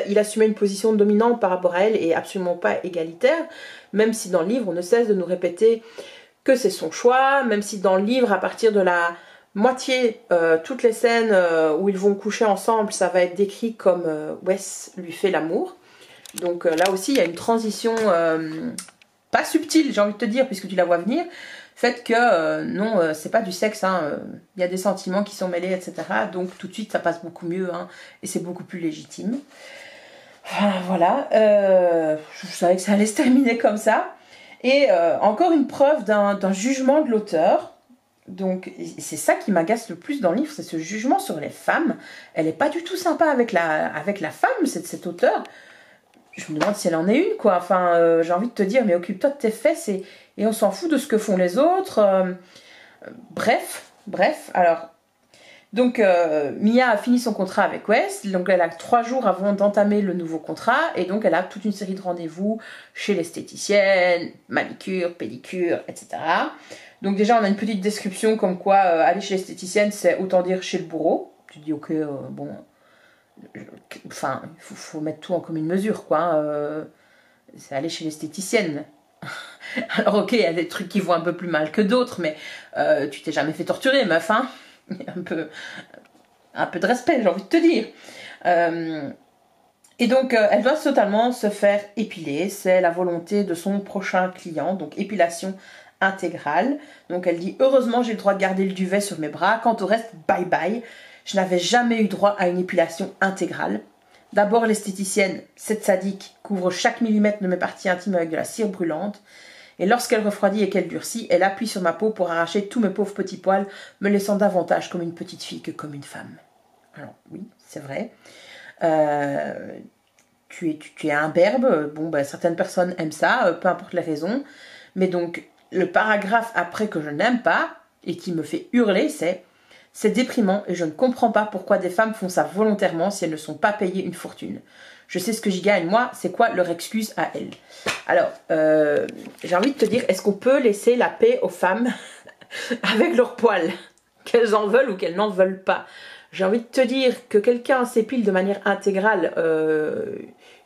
il assumait une position dominante par rapport à elle et absolument pas égalitaire, même si dans le livre on ne cesse de nous répéter que c'est son choix, même si dans le livre à partir de la moitié, toutes les scènes où ils vont coucher ensemble, ça va être décrit comme Wes lui fait l'amour. Donc là aussi il y a une transition pas subtile, j'ai envie de te dire, puisque tu la vois venir, fait que non, c'est pas du sexe, hein, y a des sentiments qui sont mêlés, etc. Donc tout de suite ça passe beaucoup mieux, hein, et c'est beaucoup plus légitime. Voilà, je savais que ça allait se terminer comme ça. Et encore une preuve d'un jugement de l'auteur. Donc c'est ça qui m'agace le plus dans le livre, c'est ce jugement sur les femmes. Elle est pas du tout sympa avec la femme, cet auteur. Je me demande si elle en est une, quoi. Enfin, j'ai envie de te dire, mais occupe-toi de tes fesses et on s'en fout de ce que font les autres. Bref, alors. Donc, Mia a fini son contrat avec Wes. Donc, elle a 3 jours avant d'entamer le nouveau contrat. Et donc, elle a toute une série de rendez-vous chez l'esthéticienne, manicure, pédicure, etc. Donc, déjà, on a une petite description comme quoi aller chez l'esthéticienne, c'est autant dire chez le bourreau. Tu te dis, ok, bon... Enfin, il faut mettre tout en commune mesure, quoi. C'est aller chez l'esthéticienne. Alors ok, il y a des trucs qui vont un peu plus mal que d'autres, mais tu t'es jamais fait torturer, meuf, hein. Un peu de respect, j'ai envie de te dire. Et donc, elle doit totalement se faire épiler. C'est la volonté de son prochain client, donc épilation intégrale. Donc elle dit, heureusement j'ai le droit de garder le duvet sur mes bras, quant au reste, bye bye. Je n'avais jamais eu droit à une épilation intégrale. D'abord, l'esthéticienne, cette sadique, couvre chaque millimètre de mes parties intimes avec de la cire brûlante. Et lorsqu'elle refroidit et qu'elle durcit, elle appuie sur ma peau pour arracher tous mes pauvres petits poils, me laissant davantage comme une petite fille que comme une femme. Alors oui, c'est vrai. tu es imberbe. Bon, ben, certaines personnes aiment ça, peu importe les raisons. Mais donc, le paragraphe après que je n'aime pas, et qui me fait hurler, c'est déprimant et je ne comprends pas pourquoi des femmes font ça volontairement si elles ne sont pas payées une fortune. Je sais ce que j'y gagne, moi, c'est quoi leur excuse à elles? Alors, j'ai envie de te dire, est-ce qu'on peut laisser la paix aux femmes avec leurs poils, qu'elles en veulent ou qu'elles n'en veulent pas? J'ai envie de te dire que quelqu'un s'épile de manière intégrale,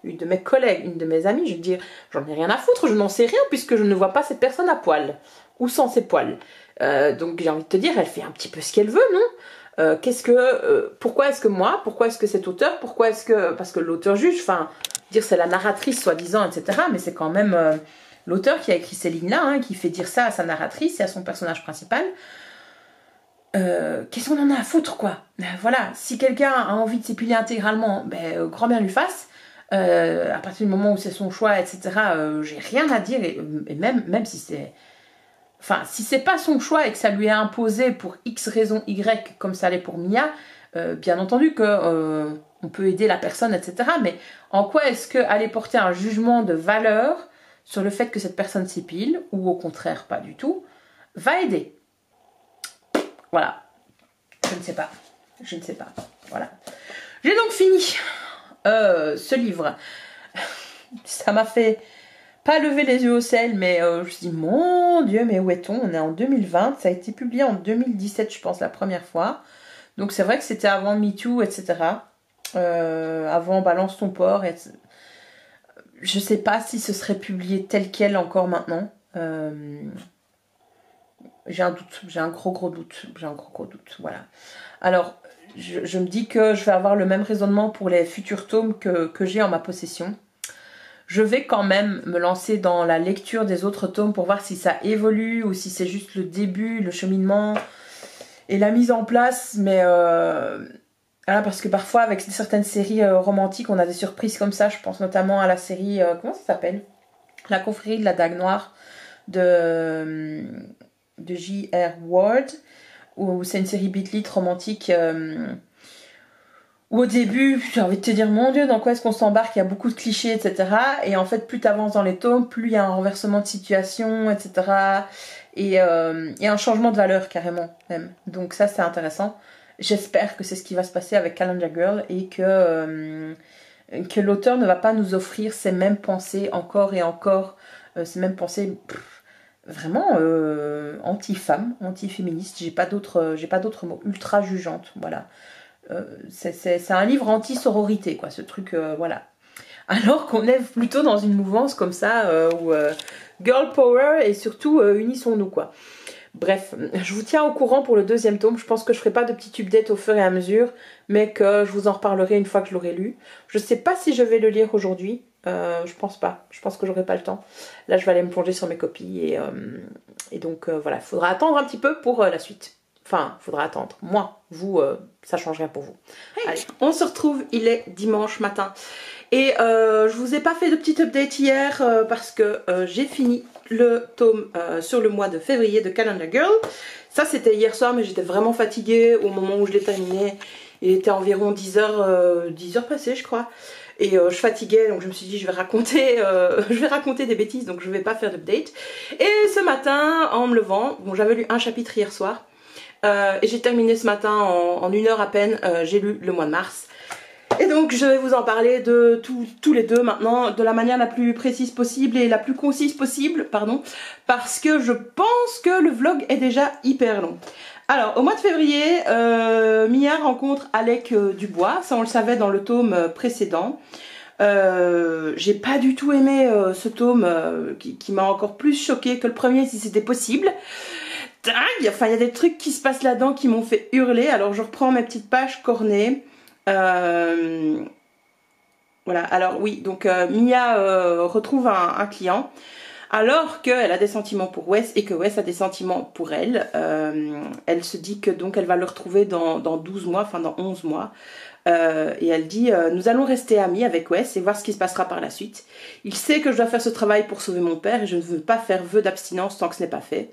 une de mes collègues, une de mes amies, je veux dire, j'en ai rien à foutre, je n'en sais rien puisque je ne vois pas cette personne à poil ou sans ses poils. Donc j'ai envie de te dire, elle fait un petit peu ce qu'elle veut, non? Pourquoi est-ce que cet auteur, parce que l'auteur juge, enfin, dire c'est la narratrice soi-disant, etc. Mais c'est quand même l'auteur qui a écrit ces lignes-là, hein, qui fait dire ça à sa narratrice et à son personnage principal. Qu'est-ce qu'on en a à foutre, quoi? Voilà, si quelqu'un a envie de s'épiler intégralement, ben, grand bien lui fasse. À partir du moment où c'est son choix, etc., j'ai rien à dire, et même si c'est... Enfin, si c'est pas son choix et que ça lui est imposé pour X raison Y, comme ça l'est pour Mia, bien entendu que on peut aider la personne, etc. Mais en quoi est-ce que aller porter un jugement de valeur sur le fait que cette personne s'épile, ou au contraire pas du tout, va aider? Voilà. Je ne sais pas. Je ne sais pas. Voilà. J'ai donc fini ce livre. Ça m'a fait pas lever les yeux au ciel, mais je me suis dit, mon Dieu, mais où est-on? On est en 2020. Ça a été publié en 2017, je pense, la première fois. Donc c'est vrai que c'était avant MeToo, etc. Avant Balance ton porc. Je sais pas si ce serait publié tel quel encore maintenant. J'ai un doute, j'ai un gros doute, voilà. Alors, je me dis que je vais avoir le même raisonnement pour les futurs tomes que j'ai en ma possession. Je vais quand même me lancer dans la lecture des autres tomes pour voir si ça évolue ou si c'est juste le début, le cheminement et la mise en place. Mais voilà, parce que parfois avec certaines séries romantiques, on a des surprises comme ça. Je pense notamment à la série, comment ça s'appelle? La confrérie de la Dague Noire de J.R. Ward, où c'est une série beat lit romantique où au début, j'ai envie de te dire, mon Dieu, dans quoi est-ce qu'on s'embarque? Il y a beaucoup de clichés, etc. Et en fait, plus tu avances dans les tomes, plus il y a un renversement de situation, etc. Et un changement de valeur, carrément, même. Donc ça, c'est intéressant. J'espère que c'est ce qui va se passer avec Calendar Girl et que l'auteur ne va pas nous offrir ces mêmes pensées encore et encore, ces mêmes pensées vraiment anti-femme, anti-féministe. J'ai pas d'autres mots, ultra jugeante, voilà. C'est un livre anti-sororité, quoi, ce truc, voilà. Alors qu'on est plutôt dans une mouvance comme ça, où girl power et surtout unissons-nous, quoi. Bref, je vous tiens au courant pour le deuxième tome. Je pense que je ferai pas de petits updates au fur et à mesure, mais que je vous en reparlerai une fois que je l'aurai lu. Je sais pas si je vais le lire aujourd'hui. Je pense pas. Je pense que j'aurai pas le temps. Là, je vais aller me plonger sur mes copies et donc voilà, il faudra attendre un petit peu pour la suite. Enfin, il faudra attendre. Moi, vous, ça change rien pour vous. Hey. Allez, on se retrouve, il est dimanche matin. Et je vous ai pas fait de petit update hier parce que j'ai fini le tome sur le mois de février de Calendar Girl. Ça, c'était hier soir, mais j'étais vraiment fatiguée au moment où je l'ai terminé. Il était environ 10 heures passées, je crois. Et je fatiguais, donc je me suis dit je vais raconter des bêtises, donc je vais pas faire d'update. Et ce matin, en me levant, bon, j'avais lu un chapitre hier soir. Et j'ai terminé ce matin en 1 heure à peine, j'ai lu le mois de mars. Et donc je vais vous en parler de tous les deux maintenant, de la manière la plus précise possible et la plus concise possible, pardon, parce que je pense que le vlog est déjà hyper long. Alors, au mois de février, Mia rencontre Alec Dubois, ça on le savait dans le tome précédent. J'ai pas du tout aimé ce tome qui m'a encore plus choqué que le premier si c'était possible. Enfin, il y a des trucs qui se passent là-dedans qui m'ont fait hurler. Alors, je reprends mes petites pages cornées. Voilà, alors oui, donc Mia retrouve un client alors qu'elle a des sentiments pour Wes et que Wes a des sentiments pour elle. Elle se dit que donc elle va le retrouver dans 12 mois, enfin dans 11 mois. Et elle dit nous allons rester amis avec Wes et voir ce qui se passera par la suite. Il sait que je dois faire ce travail pour sauver mon père et je ne veux pas faire vœu d'abstinence tant que ce n'est pas fait.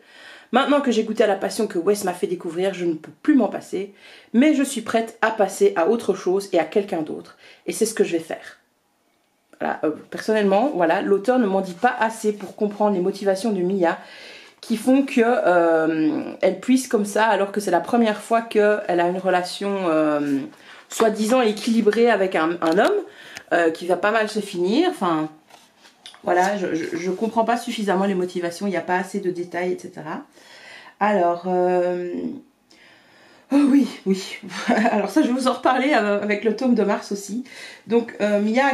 Maintenant que j'ai goûté à la passion que Wes m'a fait découvrir, je ne peux plus m'en passer, mais je suis prête à passer à autre chose et à quelqu'un d'autre. Et c'est ce que je vais faire. Voilà, personnellement, voilà, l'auteur ne m'en dit pas assez pour comprendre les motivations de Mia qui font que elle puisse comme ça, alors que c'est la première fois qu'elle a une relation soi-disant équilibrée avec un homme qui va pas mal se finir. Enfin, voilà, je comprends pas suffisamment les motivations, il n'y a pas assez de détails, etc. Alors, oh oui, oui. Alors ça, je vais vous en reparler avec le tome de mars aussi. Donc, Mia a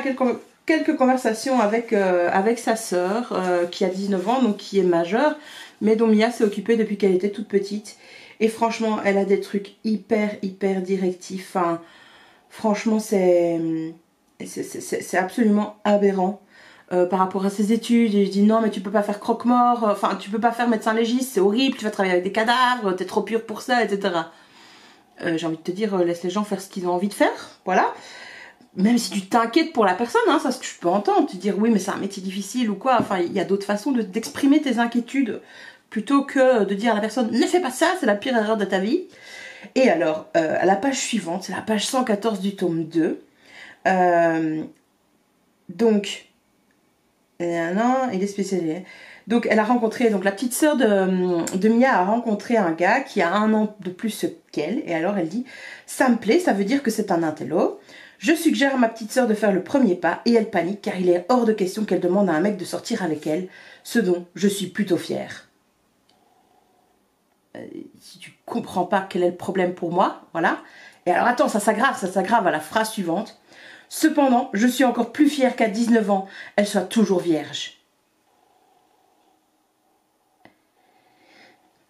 quelques conversations avec sa sœur qui a 19 ans, donc qui est majeure, mais dont Mia s'est occupée depuis qu'elle était toute petite. Et franchement, elle a des trucs hyper directifs. Enfin, franchement, c'est absolument aberrant. Par rapport à ses études, il dit non mais tu peux pas faire croque-mort, enfin tu peux pas faire médecin légiste, c'est horrible, tu vas travailler avec des cadavres, t'es trop pure pour ça, etc. J'ai envie de te dire, laisse les gens faire ce qu'ils ont envie de faire, voilà. Même si tu t'inquiètes pour la personne, hein, ça je peux entendre, te dire oui mais c'est un métier difficile ou quoi, enfin il y a d'autres façons d'exprimer tes inquiétudes, plutôt que de dire à la personne ne fais pas ça, c'est la pire erreur de ta vie. Et alors, à la page suivante, c'est la page 114 du tome 2, donc... Non, il est spécialisé. Donc elle a rencontré, donc la petite sœur de Mia a rencontré un gars qui a 1 an de plus qu'elle. Et alors elle dit, ça me plaît, ça veut dire que c'est un intello. Je suggère à ma petite sœur de faire le premier pas et elle panique car il est hors de question qu'elle demande à un mec de sortir avec elle, ce dont je suis plutôt fière. Si tu comprends pas quel est le problème pour moi, voilà. Et alors attends, ça s'aggrave à la phrase suivante. Cependant, je suis encore plus fière qu'à 19 ans, elle soit toujours vierge.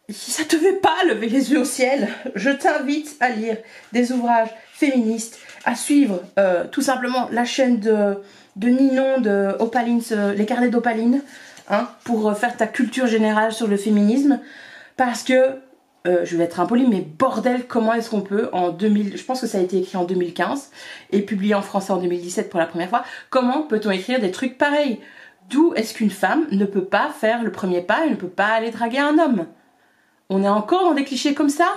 Si ça te fait pas lever les yeux au ciel, je t'invite à lire des ouvrages féministes, à suivre tout simplement la chaîne de Ninon de Opaline, les carnets d'Opaline, hein, pour faire ta culture générale sur le féminisme, parce que je vais être impolie, mais bordel, comment est-ce qu'on peut en 2000, je pense que ça a été écrit en 2015 et publié en français en 2017 pour la première fois, comment peut-on écrire des trucs pareils? D'où est-ce qu'une femme ne peut pas faire le premier pas et ne peut pas aller draguer un homme? On est encore dans des clichés comme ça?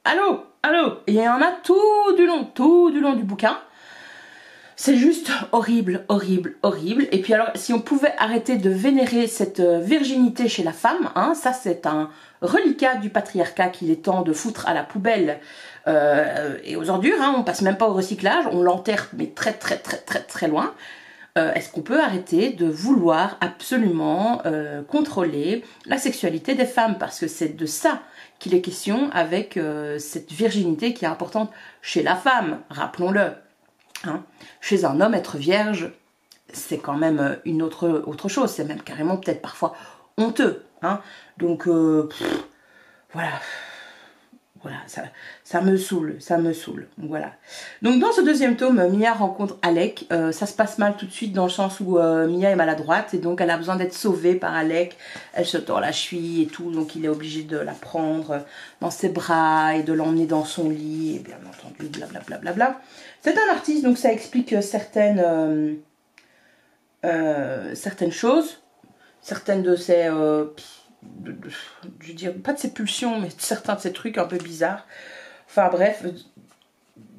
Allô? Allô? Et il y en a tout du long du bouquin. C'est juste horrible, horrible, horrible. Et puis alors, si on pouvait arrêter de vénérer cette virginité chez la femme, hein, ça c'est un reliquat du patriarcat qu'il est temps de foutre à la poubelle et aux ordures, hein, on passe même pas au recyclage, on l'enterre mais très loin. Est-ce qu'on peut arrêter de vouloir absolument contrôler la sexualité des femmes? Parce que c'est de ça qu'il est question avec cette virginité qui est importante chez la femme, rappelons-le. Hein. Chez un homme, être vierge, c'est quand même une autre chose. C'est même carrément peut-être parfois honteux. Hein. Donc, voilà. Voilà, ça me saoule, ça me saoule. Voilà. Donc dans ce deuxième tome, Mia rencontre Alec. Ça se passe mal tout de suite dans le sens où Mia est maladroite et donc elle a besoin d'être sauvée par Alec. Elle se tord la cheville et tout, donc il est obligé de la prendre dans ses bras et de l'emmener dans son lit. Et bien entendu, blablabla. C'est un artiste, donc ça explique certaines choses, certaines de ses... je veux dire, pas de ses pulsions, mais certains de ces trucs un peu bizarres. Enfin bref,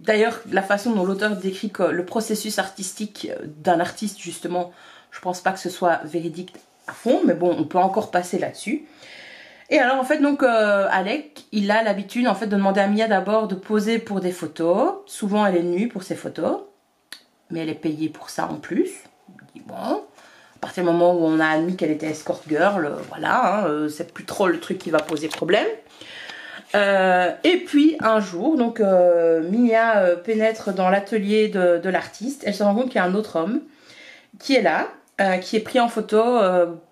d'ailleurs, la façon dont l'auteur décrit le processus artistique d'un artiste, justement, je pense pas que ce soit véridique à fond, mais bon, on peut encore passer là-dessus. Et alors, en fait, donc, Alec, il a l'habitude, en fait, de demander à Mia d'abord de poser pour des photos. Souvent, elle est nue pour ses photos, mais elle est payée pour ça en plus. Il dit, bon... À partir du moment où on a admis qu'elle était escort girl, voilà, hein, c'est plus trop le truc qui va poser problème. Et puis un jour, donc Mia pénètre dans l'atelier de l'artiste. Elle se rend compte qu'il y a un autre homme qui est là, qui est pris en photo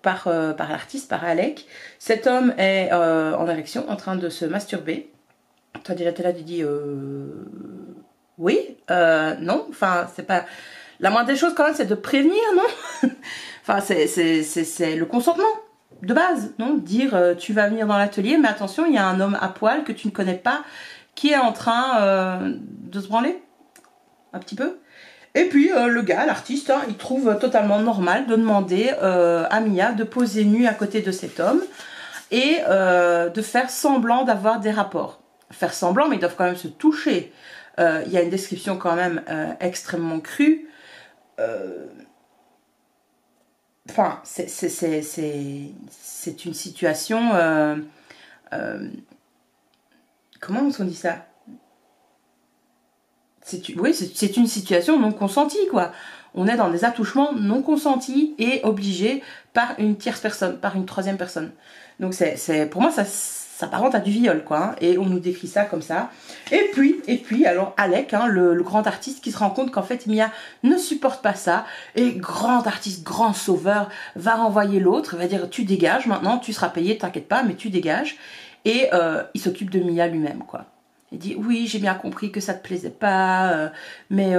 par l'artiste, par Alec. Cet homme est en érection, en train de se masturber. Toi déjà t'es là, tu dis oui, non, enfin c'est pas... La moindre des choses quand même c'est de prévenir, non? Enfin, c'est le consentement de base, non? Dire tu vas venir dans l'atelier, mais attention, il y a un homme à poil que tu ne connais pas qui est en train de se branler un petit peu. Et puis le gars, l'artiste, hein, il trouve totalement normal de demander à Mia de poser nue à côté de cet homme et de faire semblant d'avoir des rapports. Faire semblant, mais ils doivent quand même se toucher. Il y a une description quand même extrêmement crue. Enfin, c'est une situation... comment on dit ça? Oui, c'est une situation non consentie, quoi. On est dans des attouchements non consentis et obligés par une tierce personne, par une troisième personne. Donc pour moi, ça s'apparente à du viol, quoi. Hein, et on nous décrit ça comme ça. Et puis alors Alec, hein, le grand artiste, qui se rend compte qu'en fait Mia ne supporte pas ça. Et grand artiste, grand sauveur, va renvoyer l'autre, va dire tu dégages maintenant, tu seras payé, t'inquiète pas, mais tu dégages. Et il s'occupe de Mia lui-même, quoi. Il dit oui, j'ai bien compris que ça te plaisait pas, mais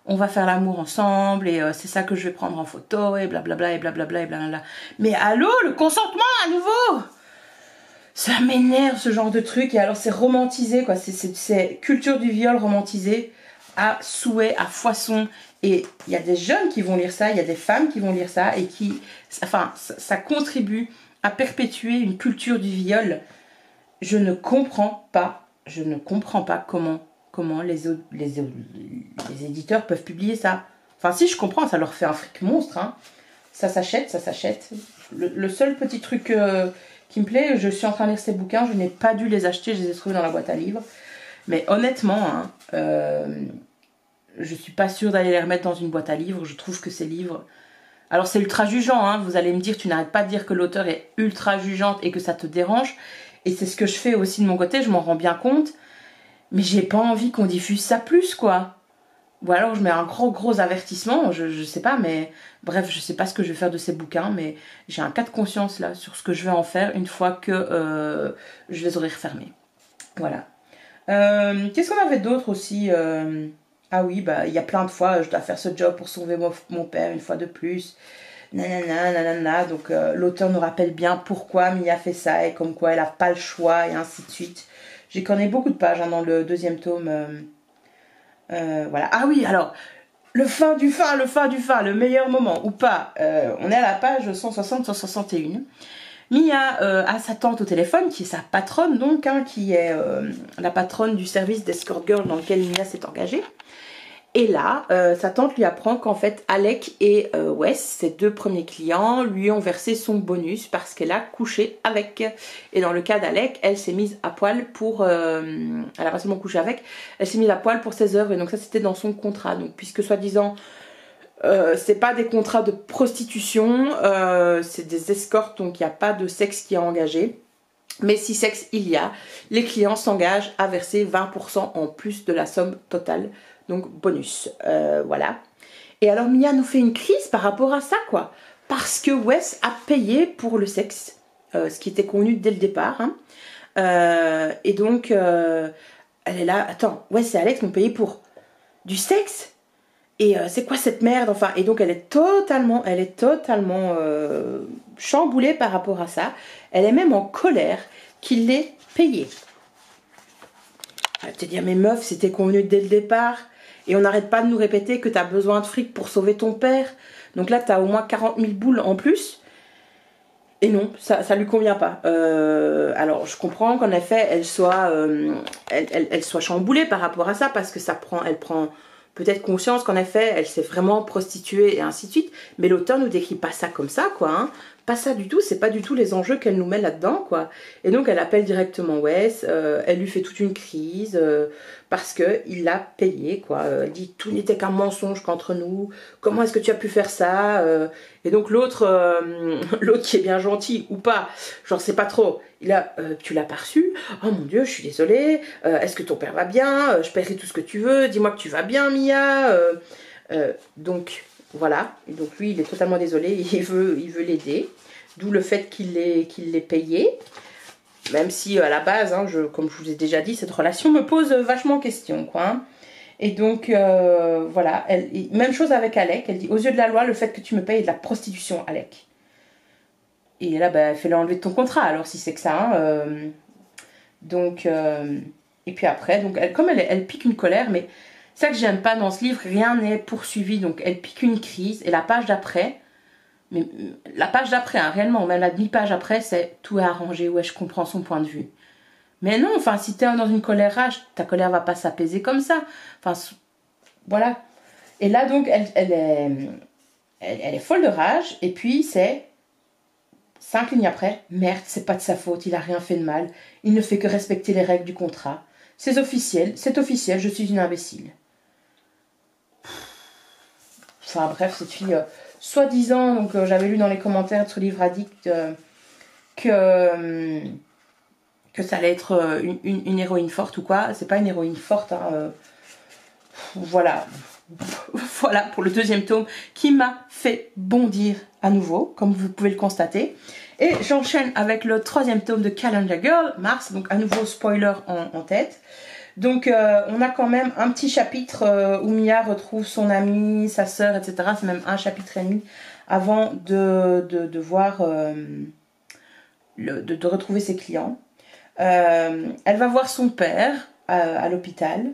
on va faire l'amour ensemble et c'est ça que je vais prendre en photo et blablabla et blablabla et blablabla. Mais allô, le consentement à nouveau! Ça m'énerve ce genre de truc. Et alors c'est romantisé, quoi. C'est culture du viol romantisée à souhait, à foison. Et il y a des jeunes qui vont lire ça, il y a des femmes qui vont lire ça et qui, enfin, ça contribue à perpétuer une culture du viol. Je ne comprends pas comment les éditeurs peuvent publier ça. Enfin, si, je comprends, ça leur fait un fric monstre. Hein. Ça s'achète. Le seul petit truc qui me plaît, je suis en train de lire ces bouquins, je n'ai pas dû les acheter, je les ai trouvés dans la boîte à livres. Mais honnêtement, hein, je suis pas sûre d'aller les remettre dans une boîte à livres. Je trouve que ces livres... Alors c'est ultra jugeant, hein. Vous allez me dire, tu n'arrêtes pas de dire que l'auteur est ultra jugeante et que ça te dérange. Et c'est ce que je fais aussi de mon côté, je m'en rends bien compte. Mais j'ai pas envie qu'on diffuse ça plus, quoi. Ou alors je mets un gros avertissement, je sais pas, mais... Bref, je sais pas ce que je vais faire de ces bouquins, mais j'ai un cas de conscience là sur ce que je vais en faire une fois que je les aurai refermés. Voilà. Qu'est-ce qu'on avait d'autre aussi Ah oui, bah il y a plein de fois, je dois faire ce job pour sauver mon père une fois de plus. Nanana. Donc l'auteur nous rappelle bien pourquoi Mia fait ça et comme quoi elle n'a pas le choix et ainsi de suite. J'y connais beaucoup de pages hein, dans le deuxième tome. Voilà. Ah oui, alors, le fin du fin, le meilleur moment ou pas. On est à la page 160-161. Mia a sa tante au téléphone, qui est sa patronne donc, hein, qui est la patronne du service d'escort girl dans lequel Mia s'est engagée. Et là, sa tante lui apprend qu'en fait, Alec et Wes, ses deux premiers clients, lui ont versé son bonus parce qu'elle a couché avec. Et dans le cas d'Alec, elle s'est mise à poil pour... elle a pas seulement couché avec, elle s'est mise à poil pour ses œuvres. Et donc ça, c'était dans son contrat. Donc puisque soi-disant, c'est pas des contrats de prostitution, c'est des escortes, donc il n'y a pas de sexe qui est engagé. Mais si sexe il y a, les clients s'engagent à verser 20% en plus de la somme totale. Donc bonus, voilà. Et alors Mia nous fait une crise par rapport à ça, quoi. Parce que Wes a payé pour le sexe, ce qui était convenu dès le départ. Hein. Et donc, elle est là, attends, Wes et Alex m'ont payé pour du sexe? Et c'est quoi cette merde? Enfin, et donc elle est totalement chamboulée par rapport à ça. Elle est même en colère qu'il l'ait payé. Elle va te dire, mais meuf, c'était convenu dès le départ. Et on n'arrête pas de nous répéter que tu as besoin de fric pour sauver ton père. Donc là, tu as au moins 40 000 boules en plus. Et non, ça lui convient pas. Alors, je comprends qu'en effet, elle soit chamboulée par rapport à ça. Parce que elle prend peut-être conscience qu'en effet, elle s'est vraiment prostituée et ainsi de suite. Mais l'auteur nous décrit pas ça comme ça, quoi. Hein. Pas ça du tout, c'est pas du tout les enjeux qu'elle nous met là-dedans, quoi. Et donc, elle appelle directement Wes, elle lui fait toute une crise, parce qu'il l'a payé, quoi. Elle dit, tout n'était qu'un mensonge qu'entre nous, comment est-ce que tu as pu faire ça Et donc, l'autre qui est bien gentil, ou pas, genre, c'est pas trop, il a, tu l'as pas reçu, oh mon Dieu, je suis désolée, est-ce que ton père va bien Je paierai tout ce que tu veux, dis-moi que tu vas bien, Mia donc... Voilà, et donc lui il est totalement désolé, il veut l'aider, d'où le fait qu'il l'ait payé, même si à la base, hein, comme je vous ai déjà dit, cette relation me pose vachement question, quoi. Hein. Et donc voilà, même chose avec Alec, elle dit aux yeux de la loi, le fait que tu me payes est de la prostitution, Alec. Et là, bah, fais-le enlever de ton contrat, alors si c'est que ça. Hein, donc, et puis après, donc, comme elle pique une colère, mais... C'est ça que j'aime pas dans ce livre, rien n'est poursuivi, donc elle pique une crise, et la page d'après, hein, réellement, même la demi-page après, c'est tout est arrangé, ouais, je comprends son point de vue. Mais non, enfin, si t'es dans une colère rage, ta colère va pas s'apaiser comme ça. Enfin, voilà. Et là donc elle est folle de rage, et puis c'est 5 lignes après, merde, c'est pas de sa faute, il a rien fait de mal, il ne fait que respecter les règles du contrat. C'est officiel, je suis une imbécile. Enfin bref, cette fille, soi-disant, donc j'avais lu dans les commentaires de ce livre addict que ça allait être une héroïne forte ou quoi. C'est pas une héroïne forte, hein, voilà. Voilà pour le deuxième tome qui m'a fait bondir à nouveau, comme vous pouvez le constater. Et j'enchaîne avec le troisième tome de Calendar Girl, Mars, donc à nouveau spoiler en tête. Donc on a quand même un petit chapitre où Mia retrouve son amie, sa sœur, etc. C'est même un chapitre et demi avant de voir, de retrouver ses clients. Elle va voir son père à l'hôpital.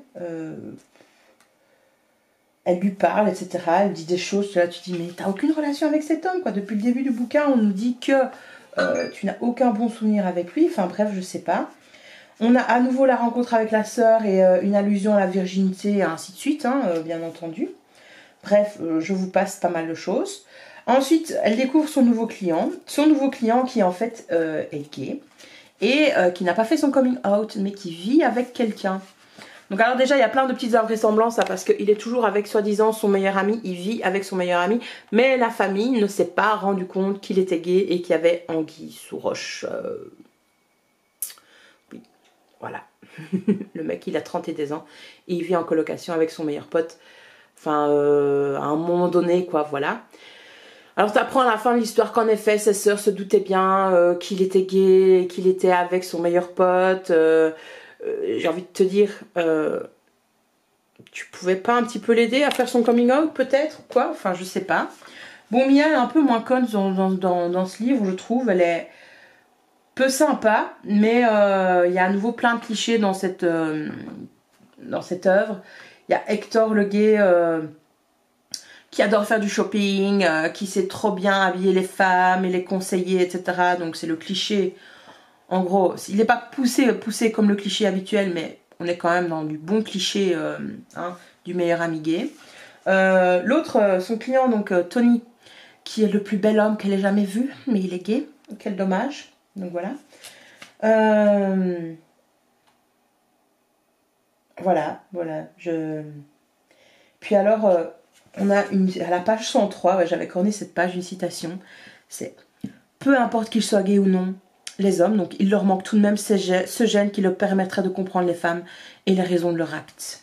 Elle lui parle, etc. Elle dit des choses. Là, tu dis, mais t'as aucune relation avec cet homme, quoi. Depuis le début du bouquin, on nous dit que tu n'as aucun bon souvenir avec lui. Enfin bref, je sais pas. On a à nouveau la rencontre avec la sœur et une allusion à la virginité, et ainsi de suite, hein, bien entendu. Bref, je vous passe pas mal de choses. Ensuite, elle découvre son nouveau client. Son nouveau client qui en fait est gay et qui n'a pas fait son coming out, mais qui vit avec quelqu'un. Donc alors déjà, il y a plein de petites invraisemblances, parce qu'il est toujours avec soi-disant son meilleur ami, il vit avec son meilleur ami, mais la famille ne s'est pas rendu compte qu'il était gay et qu'il y avait anguille sous roche. Oui, voilà. Le mec, il a 31 ans et il vit en colocation avec son meilleur pote. Enfin, à un moment donné, quoi, voilà. Alors tu apprends à la fin de l'histoire qu'en effet, ses sœurs se doutaient bien qu'il était gay, qu'il était avec son meilleur pote. J'ai envie de te dire, tu pouvais pas un petit peu l'aider à faire son coming out peut-être, quoi, enfin je sais pas. Bon, Mia est un peu moins conne dans ce livre, je trouve. Elle est peu sympa, mais il y a à nouveau plein de clichés dans cette œuvre. Il y a Hector le gay qui adore faire du shopping, qui sait trop bien habiller les femmes et les conseiller, etc. Donc c'est le cliché. En gros, il n'est pas poussé comme le cliché habituel, mais on est quand même dans du bon cliché du meilleur ami gay. L'autre, son client, donc Tony, qui est le plus bel homme qu'elle ait jamais vu, mais il est gay. Quel dommage. Donc voilà. Voilà. Puis alors, on a à la page 103, ouais, j'avais corné cette page, une citation. C'est « Peu importe qu'ils soient gays ou non, les hommes, donc il leur manque tout de même ce gène qui leur permettrait de comprendre les femmes et les raisons de leur acte. »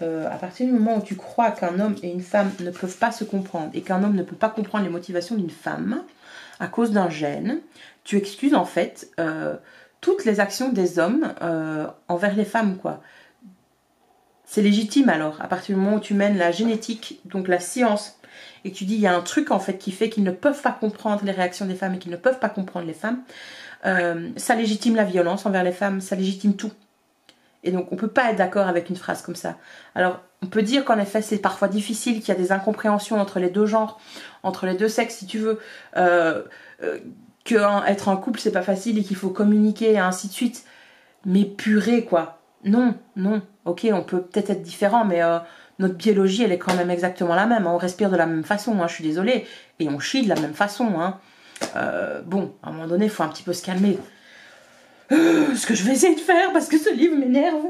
À partir du moment où tu crois qu'un homme et une femme ne peuvent pas se comprendre et qu'un homme ne peut pas comprendre les motivations d'une femme à cause d'un gène, tu excuses en fait toutes les actions des hommes envers les femmes, quoi. C'est légitime alors, à partir du moment où tu mènes la génétique, donc la science, et que tu dis il y a un truc en fait qui fait qu'ils ne peuvent pas comprendre les réactions des femmes et qu'ils ne peuvent pas comprendre les femmes, ça légitime la violence envers les femmes, ça légitime tout. Et donc on ne peut pas être d'accord avec une phrase comme ça. Alors on peut dire qu'en effet c'est parfois difficile, qu'il y a des incompréhensions entre les deux genres, entre les deux sexes si tu veux, qu'être en couple c'est pas facile et qu'il faut communiquer et ainsi de suite. Mais purée quoi, non, ok on peut peut-être être différent mais notre biologie elle est quand même exactement la même, hein. On respire de la même façon, hein, je suis désolée, et on chie de la même façon, hein. Bon, à un moment donné il faut un petit peu se calmer. Ce que je vais essayer de faire parce que ce livre m'énerve.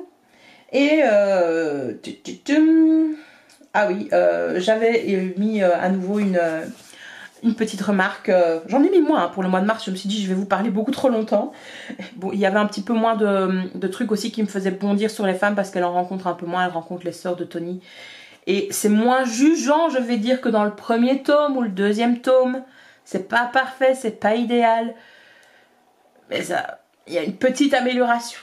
Et ah oui, j'avais mis à nouveau une petite remarque. J'en ai mis moins hein, pour le mois de mars. Je me suis dit je vais vous parler beaucoup trop longtemps. Bon, il y avait un petit peu moins de trucs aussi qui me faisaient bondir sur les femmes parce qu'elle en rencontre un peu moins. Elle rencontre les sœurs de Tony. Et c'est moins jugeant, je vais dire, que dans le premier tome ou le deuxième tome. C'est pas parfait, c'est pas idéal. Mais ça... il y a une petite amélioration,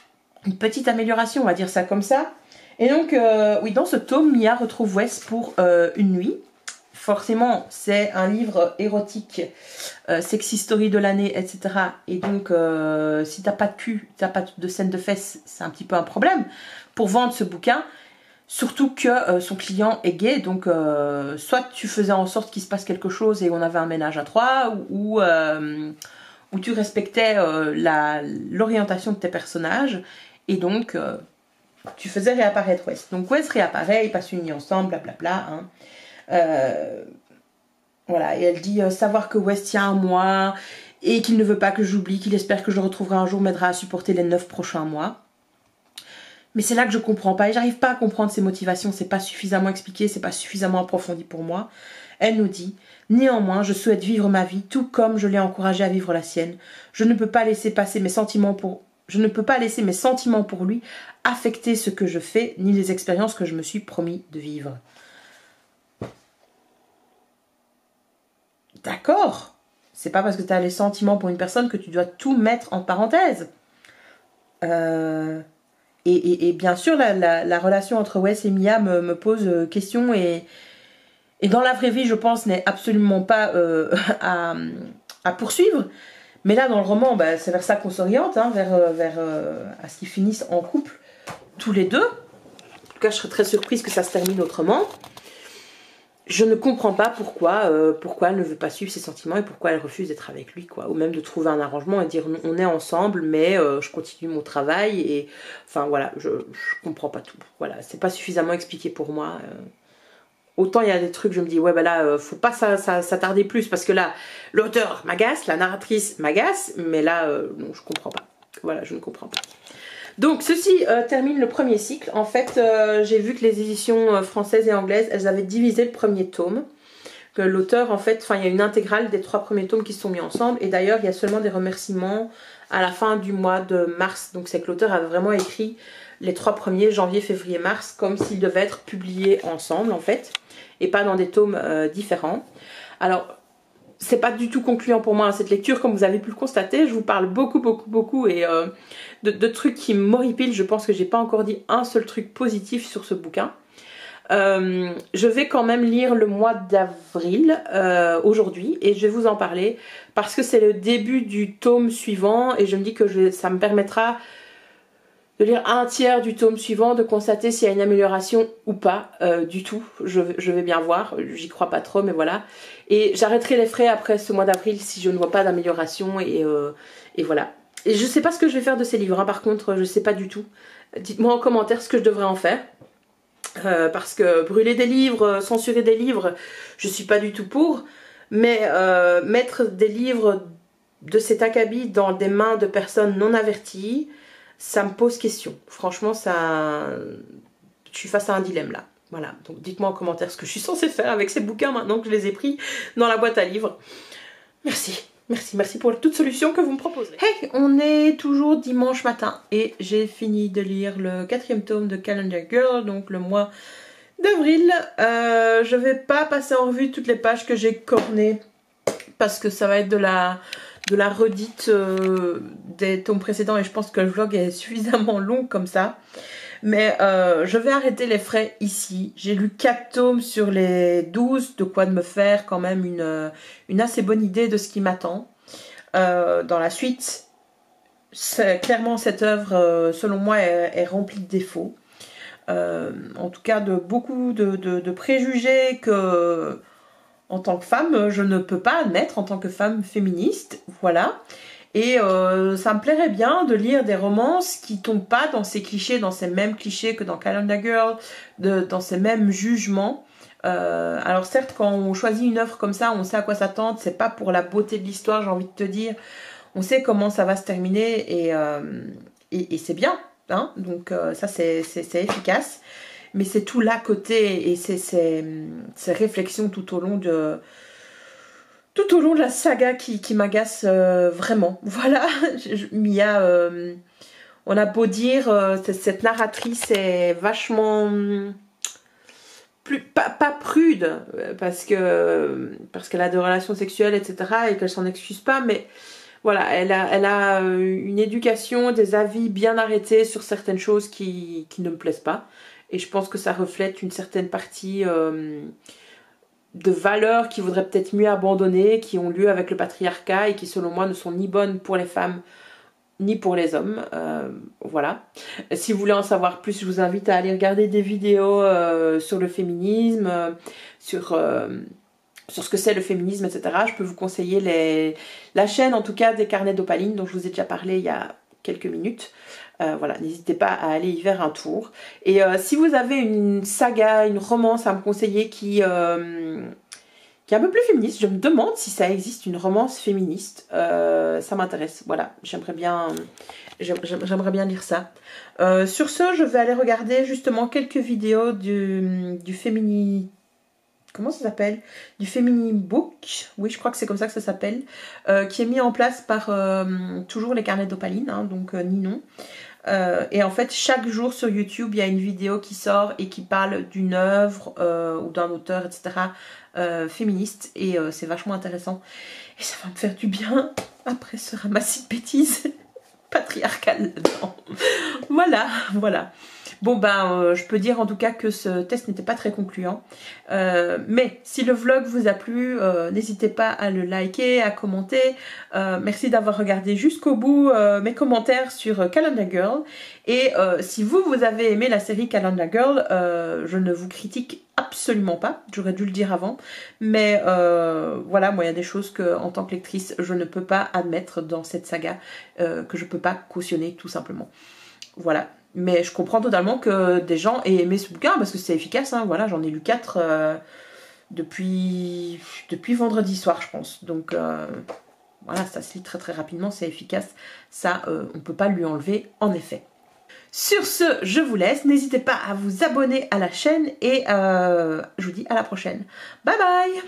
on va dire ça comme ça. Et donc, oui, dans ce tome, Mia retrouve Wes pour une nuit. Forcément, c'est un livre érotique, sexy story de l'année, etc. Et donc, si t'as pas de cul, t'as pas de scène de fesses, c'est un petit peu un problème pour vendre ce bouquin. Surtout que son client est gay, donc soit tu faisais en sorte qu'il se passe quelque chose et on avait un ménage à trois, ou où tu respectais l'orientation de tes personnages, et donc tu faisais réapparaître Wes. Donc Wes réapparaît, ils passent une nuit ensemble, blablabla. Voilà, et elle dit savoir que Wes tient à moi et qu'il ne veut pas que j'oublie, qu'il espère que je le retrouverai un jour, m'aidera à supporter les 9 prochains mois. Mais c'est là que je comprends pas et j'arrive pas à comprendre ses motivations, c'est pas suffisamment expliqué, c'est pas suffisamment approfondi pour moi. Elle nous dit néanmoins, je souhaite vivre ma vie tout comme je l'ai encouragé à vivre la sienne. Je ne peux pas laisser mes sentiments pour lui affecter ce que je fais ni les expériences que je me suis promis de vivre. D'accord, c'est pas parce que tu as les sentiments pour une personne que tu dois tout mettre en parenthèse. Et bien sûr, la relation entre Wes et Mia me pose question et dans la vraie vie, je pense, n'est absolument pas à poursuivre. Mais là, dans le roman, bah, c'est vers ça qu'on s'oriente, hein, à ce qu'ils finissent en couple, tous les deux. En tout cas, je serais très surprise que ça se termine autrement. Je ne comprends pas pourquoi elle ne veut pas suivre ses sentiments et pourquoi elle refuse d'être avec lui, quoi. Ou même de trouver un arrangement et dire on est ensemble, mais je continue mon travail. Et enfin voilà, je comprends pas tout. Voilà, c'est pas suffisamment expliqué pour moi. Autant il y a des trucs, je me dis ouais, bah là, faut pas s'attarder plus parce que là, l'auteur m'agace, la narratrice m'agace, mais là, non, je comprends pas. Voilà, je ne comprends pas. Donc ceci termine le premier cycle. En fait, j'ai vu que les éditions françaises et anglaises, elles avaient divisé le premier tome. Que l'auteur, en fait, il y a une intégrale des 3 premiers tomes qui se sont mis ensemble. Et d'ailleurs, il y a seulement des remerciements à la fin du mois de mars. Donc c'est que l'auteur avait vraiment écrit les 3 premiers, janvier, février, mars, comme s'ils devaient être publiés ensemble, en fait. Et pas dans des tomes différents. Alors, c'est pas du tout concluant pour moi, hein, cette lecture, comme vous avez pu le constater. Je vous parle beaucoup et de trucs qui m'horripilent. Je pense que j'ai pas encore dit un seul truc positif sur ce bouquin. Je vais quand même lire le mois d'avril aujourd'hui et je vais vous en parler parce que c'est le début du tome suivant et je me dis que ça me permettra de lire un tiers du tome suivant, de constater s'il y a une amélioration ou pas du tout. Je vais bien voir, j'y crois pas trop, mais voilà. Et j'arrêterai les frais après ce mois d'avril si je ne vois pas d'amélioration et voilà. Et je sais pas ce que je vais faire de ces livres, hein, par contre, je sais pas du tout. Dites-moi en commentaire ce que je devrais en faire. Parce que brûler des livres, censurer des livres, je suis pas du tout pour. Mais mettre des livres de cet acabit dans des mains de personnes non averties, ça me pose question. Franchement, je suis face à un dilemme là. Voilà, donc dites-moi en commentaire ce que je suis censée faire avec ces bouquins maintenant que je les ai pris dans la boîte à livres. Merci. Merci pour toute solution que vous me proposez. Hey, on est toujours dimanche matin et j'ai fini de lire le 4e tome de Calendar Girl, donc le mois d'avril. Je vais pas passer en revue toutes les pages que j'ai cornées parce que ça va être de la redite des tomes précédents et je pense que le vlog est suffisamment long comme ça. Mais je vais arrêter les frais ici. J'ai lu 4 tomes sur les 12, de quoi de me faire quand même une assez bonne idée de ce qui m'attend. Dans la suite, clairement cette œuvre, selon moi, est remplie de défauts. En tout cas, de beaucoup de préjugés que, en tant que femme, je ne peux pas admettre en tant que femme féministe. Voilà. Et ça me plairait bien de lire des romances qui tombent pas dans ces clichés, dans ces mêmes clichés que dans Calendar Girl, dans ces mêmes jugements. Alors certes, quand on choisit une œuvre comme ça, on sait à quoi s'attendre, c'est pas pour la beauté de l'histoire, j'ai envie de te dire. On sait comment ça va se terminer et c'est bien, hein. Donc ça c'est efficace. Mais c'est tout l'à côté et ces réflexions tout au long de la saga qui m'agace vraiment. Voilà, Mia, on a beau dire, cette narratrice est vachement pas prude, parce qu'elle a des relations sexuelles, etc. et qu'elle s'en excuse pas, mais voilà, elle a une éducation, des avis bien arrêtés sur certaines choses qui ne me plaisent pas. Et je pense que ça reflète une certaine partie de valeurs qui voudraient peut-être mieux abandonner, qui ont lieu avec le patriarcat et qui selon moi ne sont ni bonnes pour les femmes ni pour les hommes. Voilà. Si vous voulez en savoir plus, je vous invite à aller regarder des vidéos sur le féminisme, sur ce que c'est le féminisme, etc. Je peux vous conseiller la chaîne en tout cas des carnets d'Opaline dont je vous ai déjà parlé il y a quelques minutes. Voilà, n'hésitez pas à aller y faire un tour. Et si vous avez une saga, une romance à me conseiller qui est un peu plus féministe, je me demande si ça existe une romance féministe. Ça m'intéresse, voilà, j'aimerais bien lire ça. Sur ce, je vais aller regarder justement quelques vidéos du féminin... Comment ça s'appelle? Du Féminin Book, oui je crois que c'est comme ça que ça s'appelle, qui est mis en place par toujours les carnets d'Opaline, hein, donc Ninon. Et en fait chaque jour sur YouTube il y a une vidéo qui sort et qui parle d'une œuvre ou d'un auteur, etc. Féministe, et c'est vachement intéressant. Et ça va me faire du bien après ce ramassis de bêtises patriarcales là-dedans. Voilà. Bon ben, je peux dire en tout cas que ce test n'était pas très concluant. Mais si le vlog vous a plu, n'hésitez pas à le liker, à commenter. Merci d'avoir regardé jusqu'au bout mes commentaires sur Calendar Girl. Et si vous avez aimé la série Calendar Girl, je ne vous critique absolument pas. J'aurais dû le dire avant. Mais voilà, moi il y a des choses que en tant que lectrice, je ne peux pas admettre dans cette saga, que je peux pas cautionner tout simplement. Voilà. Mais je comprends totalement que des gens aient aimé ce bouquin parce que c'est efficace, hein. Voilà, j'en ai lu 4 depuis vendredi soir, je pense. Donc voilà, ça se lit très très rapidement, c'est efficace. Ça, on ne peut pas lui enlever, en effet. Sur ce, je vous laisse. N'hésitez pas à vous abonner à la chaîne et je vous dis à la prochaine. Bye bye!